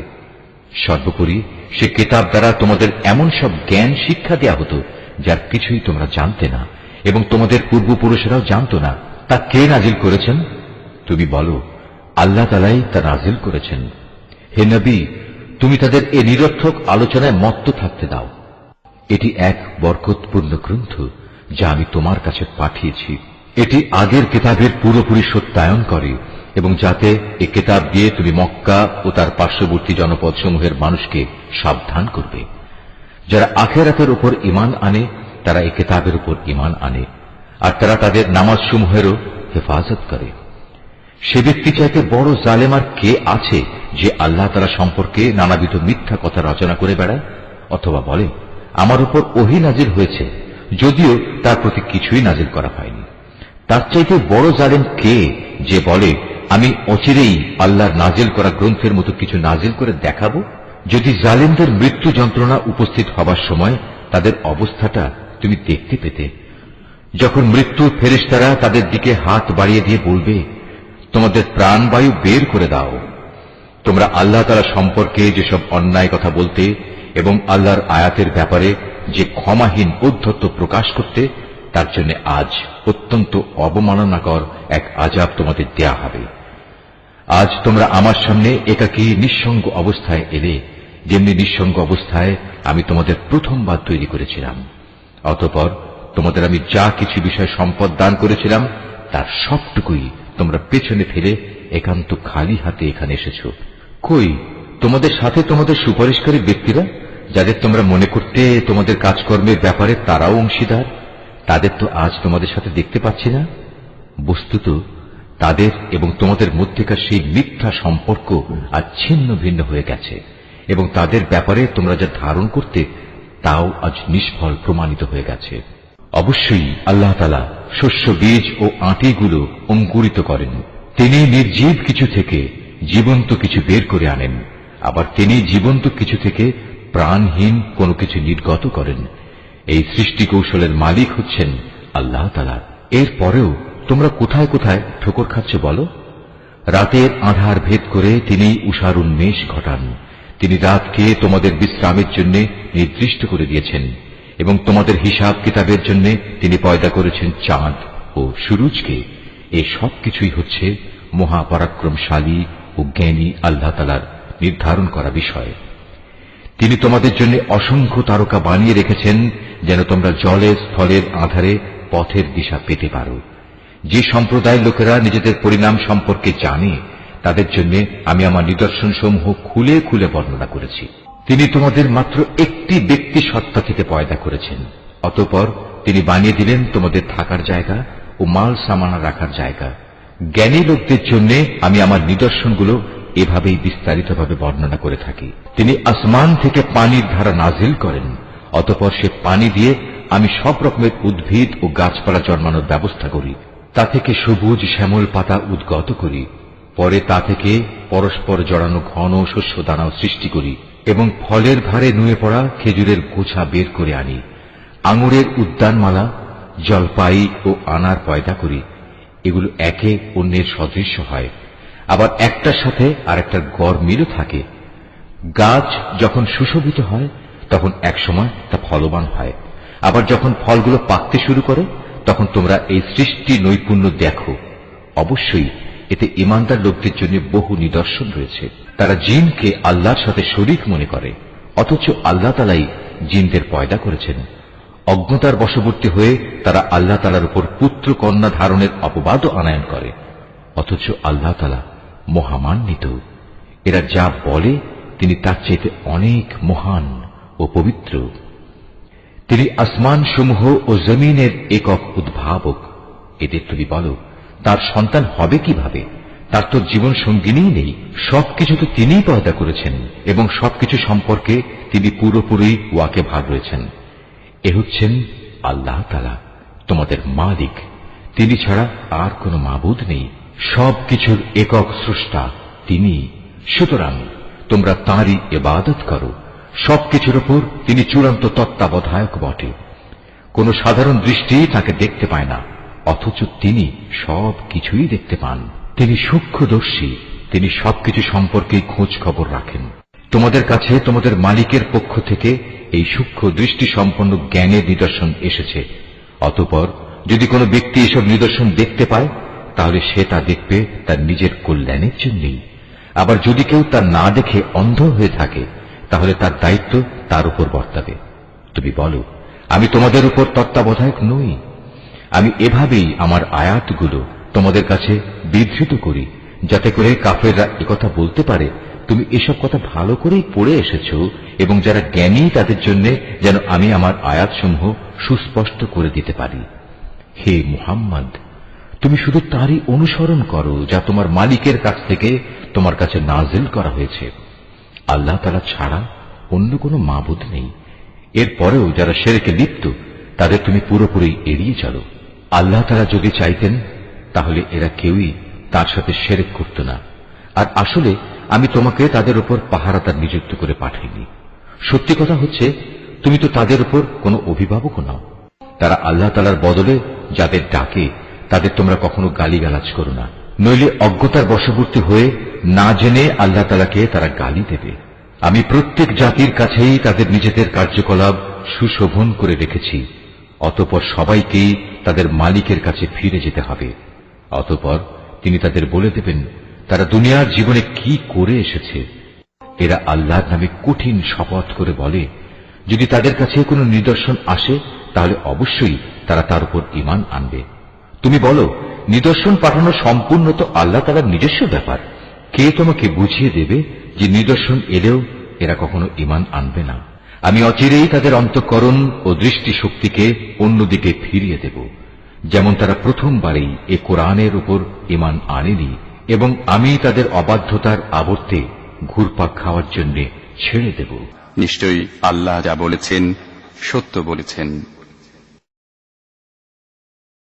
A: সর্বোপরি সে কিতাব দ্বারা তোমাদের এমন সব জ্ঞান শিক্ষা দেয়া হতো যার কিছুই তোমরা জানতে না এবং তোমাদের পূর্বপুরুষেরাও জানত না। তা কে নাজিল করেছেন? তুমি বলো, আল্লাহ তাআলাই তা নাজিল করেছেন। হে নবী, তুমি তাদের এ নিরর্থক আলোচনায় মত্ত থাকতে দাও। এটি এক বরকতপূর্ণ গ্রন্থ যা আমি তোমার কাছে পাঠিয়েছি। এটি আগের কিতাবের পুরোপুরি সত্যায়ন করে এবং যাতে এ কিতাব দিয়ে তুমি মক্কা ও তার পার্শ্ববর্তী জনপদসমূহের মানুষকে সাবধান করবে। যারা আখিরাতের উপর ঈমান আনে তারা এ কিতাবের উপর ঈমান আনে, আর তারা তাদের নামাজসমূহেরও হেফাজত করে। সে ব্যক্তি চাইতে বড় জালেম আর কে আছে যে আল্লাহ তাআলা সম্পর্কে নানাবিধ মিথ্যা কথা রচনা করে বেড়ায়, অথবা বলে আমার উপর ওহী নাজিল হয়েছে, যদিও তার প্রতি কিছুই নাজিল করা হয়নি। তার চাইতে বড় জালেম কে যে বলে আমি অচিরেই আল্লাহর নাজিল করা গ্রন্থের মতো কিছু নাজিল করে দেখাবো? যদি জালেমদের মৃত্যু যন্ত্রণা উপস্থিত হবার সময় তাদের অবস্থাটা তুমি দেখতে পেতে, যখন মৃত্যুর ফেরেশতারা তাদের দিকে হাত বাড়িয়ে দিয়ে বলবে, তোমাদের প্রাণবায়ু বের করে দাও। তোমরা আল্লাহ তাআলা সম্পর্কে যেসব অন্যায় কথা বলতে এবং আল্লাহর আয়াতের ব্যাপারে যে ক্ষমাহীন ঔদ্ধত্য প্রকাশ করতে, তার জন্য আজ অত্যন্ত অবমাননাকর এক আযাব তোমাদের দেয়া হবে। আজ তোমরা আমার সামনে একাকী নিঃসঙ্গ অবস্থায় এলে, যেমনি নিঃসঙ্গ অবস্থায় আমি তোমাদের প্রথমবার তৈরি করেছিলাম। অতঃপর তোমাদের আমি যা কিছু বিষয় সম্পদ দান করেছিলাম তার সবটুকুই তোমরা পেছনে ফেলে একান্ত খালি হাতে এখানে এসেছ। কই তোমাদের সাথে তোমাদের সুপারিশকারী ব্যক্তিরা, যাদের তোমরা মনে করতে তোমাদের কাজকর্মের ব্যাপারে তারাও অংশীদার? তাদের তো আজ তোমাদের সাথে দেখতে পাচ্ছি না। বস্তুত তাদের এবং তোমাদের মধ্যেকার সেই মিথ্যা সম্পর্ক আজ ছিন্ন ভিন্ন হয়ে গেছে, এবং তাদের ব্যাপারে তোমরা যা ধারণ করতে তাও আজ নিষ্ফল প্রমাণিত হয়ে গেছে। অবশ্যই আল্লাহ তাআলা শস্য বীজ ও আঁটিগুলো অঙ্কুরিত করেন। তিনি নির্জীব কিছু থেকে জীবন্ত কিছু বের করে আনেন, আবার তিনি জীবন্ত কিছু থেকে প্রাণহীন কোনো কিছু নির্গত করেন। এই সৃষ্টি কৌশলের মালিক হচ্ছেন আল্লাহ তাআলা। এর পরেও তোমরা কোথায় কোথায় ঠোকর খাচ্ছ বলো? রাতের আঁধার ভেদ করে তিনি উষার উন্মেষ ঘটান। তিনি রাতকে তোমাদের বিশ্রামের জন্য নির্দিষ্ট করে দিয়েছেন, এবং তোমাদের হিসাব কিতাবের জন্য তিনি পয়দা করেছেন চাঁদ ও সূরজকে। এ সব কিছুই হচ্ছে মহাপরাক্রমশালী ও জ্ঞানী আল্লাহ তাআলার নির্ধারণ করা বিষয়। তিনি তোমাদের জন্য অসংখ্য তারকা বানিয়ে রেখেছেন, যেন তোমরা জলে স্থলের আধারে পথের দিশা পেতে পারো। যে সম্প্রদায় লোকেরা নিজেদের পরিণাম সম্পর্কে জানে, তাদের জন্য আমি আমার নিদর্শন সমূহ খুলে খুলে বর্ণনা করেছি। তিনি তোমাদের মাত্র একটি ব্যক্তি সত্তা থেকে পয়দা করেছেন, অতঃপর তিনি বানিয়ে দিলেন তোমাদের থাকার জায়গা ও মাল সামানা রাখার জায়গা। জ্ঞানী লোকদের জন্য আমি আমার নিদর্শনগুলো এভাবেই বিস্তারিতভাবে বর্ণনা করে থাকি। তিনি আসমান থেকে পানির ধারা নাজিল করেন, অতঃপর সে পানি দিয়ে আমি সব রকমের উদ্ভিদ ও গাছপালা জন্মানোর ব্যবস্থা করি। তা থেকে সবুজ শ্যামল পাতা উদ্গত করি। পরে তা থেকে পরস্পর জড়ানো ঘন শস্য দানাও সৃষ্টি করি, এবং ফলের ভারে নুয়ে পড়া খেজুরের গোছা বের করে আনি। আঙুরের উদ্যানমালা, জলপাই ও আনার পয়দা করি। এগুলো একে অন্যের সদৃশ্য হয়, আবার একটার সাথে আর একটার গড় মিলও থাকে। গাছ যখন সুশোভিত হয় তখন একসময় তা ফলবান হয়, আবার যখন ফলগুলো পাকতে শুরু করে তখন তোমরা এই সৃষ্টি নৈপুণ্য দেখো। অবশ্যই এতে ঈমানদার লোকদের জন্য বহু নিদর্শন রয়েছে। তারা জিনকে আল্লাহর সাথে শরীক মনে করে, অথচ আল্লাহ তাআলাই জিনদের পয়দা করেছেন। অজ্ঞতার বশবর্তী হয়ে তারা আল্লাহ তাআলার উপর পুত্র কন্যা ধারণের অপবাদও আনায়ন করে, অথচ আল্লাহ তাআলা মহামান্বিত। এরা যা বলে তিনি তার চাইতে অনেক মহান ও পবিত্র। তিনি আসমান সমূহ ও জমিনের একক উদ্ভাবক। এদের তুমি বলো, তার সন্তান হবে কিভাবে? তার তো জীবন সঙ্গিনী নেই। সবকিছু তো তিনিই পয়দা করেছেন, এবং সবকিছু সম্পর্কে তিনি পুরোপুরি ওয়াকিবহাল রয়েছেন। এ হচ্ছেন আল্লাহ তাআলা, তোমাদের মালিক। তিনি ছাড়া আর কোনো মাবুদ নেই। সবকিছুর একক স্রষ্টা তিনি। সুতরাং তোমরা তাঁরই ইবাদত করো। সবকিছুর উপর তিনি চূড়ান্ত তত্ত্বাবধায়ক বটে। কোন সাধারণ দৃষ্টি তাকে দেখতে পায় না, অথচ তিনি সব কিছুই দেখতে পান। তিনি সূক্ষ্মদর্শী, তিনি সবকিছু সম্পর্কে খোঁজ খবর রাখেন। তোমাদের কাছে তোমাদের মালিকের পক্ষ থেকে এই সূক্ষ্ম দৃষ্টি সম্পন্ন জ্ঞানের নিদর্শন এসেছে। অতঃপর যদি কোনো ব্যক্তি এসব নিদর্শন দেখতে পায়, তাহলে সে তা দেখবে তার নিজের কল্যাণের জন্যই। আবার যদি কেউ তা না দেখে অন্ধ হয়ে থাকে, তাহলে তার দায়িত্ব তার উপর বর্তাবে। তুমি বলো, আমি তোমাদের উপর তত্ত্বাবধায়ক নই? আমি এভাবেই আমার আয়াতগুলো তোমাদের কাছে বিধৃত করি, যাতে করে কাফেররা একথা বলতে পারে তুমি এসব কথা ভালো করেই পড়ে এসেছ, এবং যারা জ্ঞানী তাদের জন্য যেন আমি আমার আয়াতসমূহ সুস্পষ্ট করে দিতে পারি। হে মুহাম্মদ, তুমি শুধু তারই অনুসরণ করো যা তোমার মালিকের কাছ থেকে তোমার কাছে নাজিল করা হয়েছে। আল্লাহ তাআলা ছাড়া অন্য কোনো মাবুদ নেই। এরপরেও যারা শিরকে লিপ্ত, তাদের তুমি পুরোপুরি এড়িয়ে চলো। আল্লাহ তাআলা যদি চাইতেন, তাহলে এরা কেউই তার সাথে শিরক করত না। আর আসলে আমি তোমাকে তাদের উপর পাহারাদার নিযুক্ত করে পাঠাইনি। সত্যি কথা হচ্ছে, তুমি তো তাদের উপর কোনো অভিভাবকও নাও। তারা আল্লাহ তাআলার বদলে যাদের ডাকে, তাদের তোমরা কখনো গালিগালাজ করো না, নইলে অজ্ঞতার বশবর্তী হয়ে না জেনে আল্লাহ তাআলাকে তারা গালি দেবে। আমি প্রত্যেক জাতির কাছেই তাদের নিজেদের কার্যকলাপ সুশোভন করে রেখেছি। অতঃপর সবাইকেই তাদের মালিকের কাছে ফিরে যেতে হবে। অতঃপর তিনি তাদের বলে দেবেন তারা দুনিয়ার জীবনে কি করে এসেছে। এরা আল্লাহর নামে কঠিন শপথ করে বলে, যদি তাদের কাছে কোনো নিদর্শন আসে তাহলে অবশ্যই তারা তার উপর ঈমান আনবে। তুমি বলো, নিদর্শন পাঠানো সম্পূর্ণ তো আল্লাহ তাআলার নিজস্ব ব্যাপার। কে তোমাকে বুঝিয়ে দেবে যে নিদর্শন এলেও এরা কখনো ঈমান আনবে না? আমি অচিরেই তাদের অন্তঃকরণ ও দৃষ্টি শক্তিকে অন্যদিকে ফিরিয়ে দেব। যেমন তারা প্রথমবারেই এ কোরআনের উপর ঈমান আনেনি এবং আমি তাদের অবাধ্যতার আবর্তে ঘুরপাক খাওয়ার জন্য ছেড়ে দেব।
B: নিশ্চয়ই আল্লাহ যা বলেছেন সত্য বলেছেন।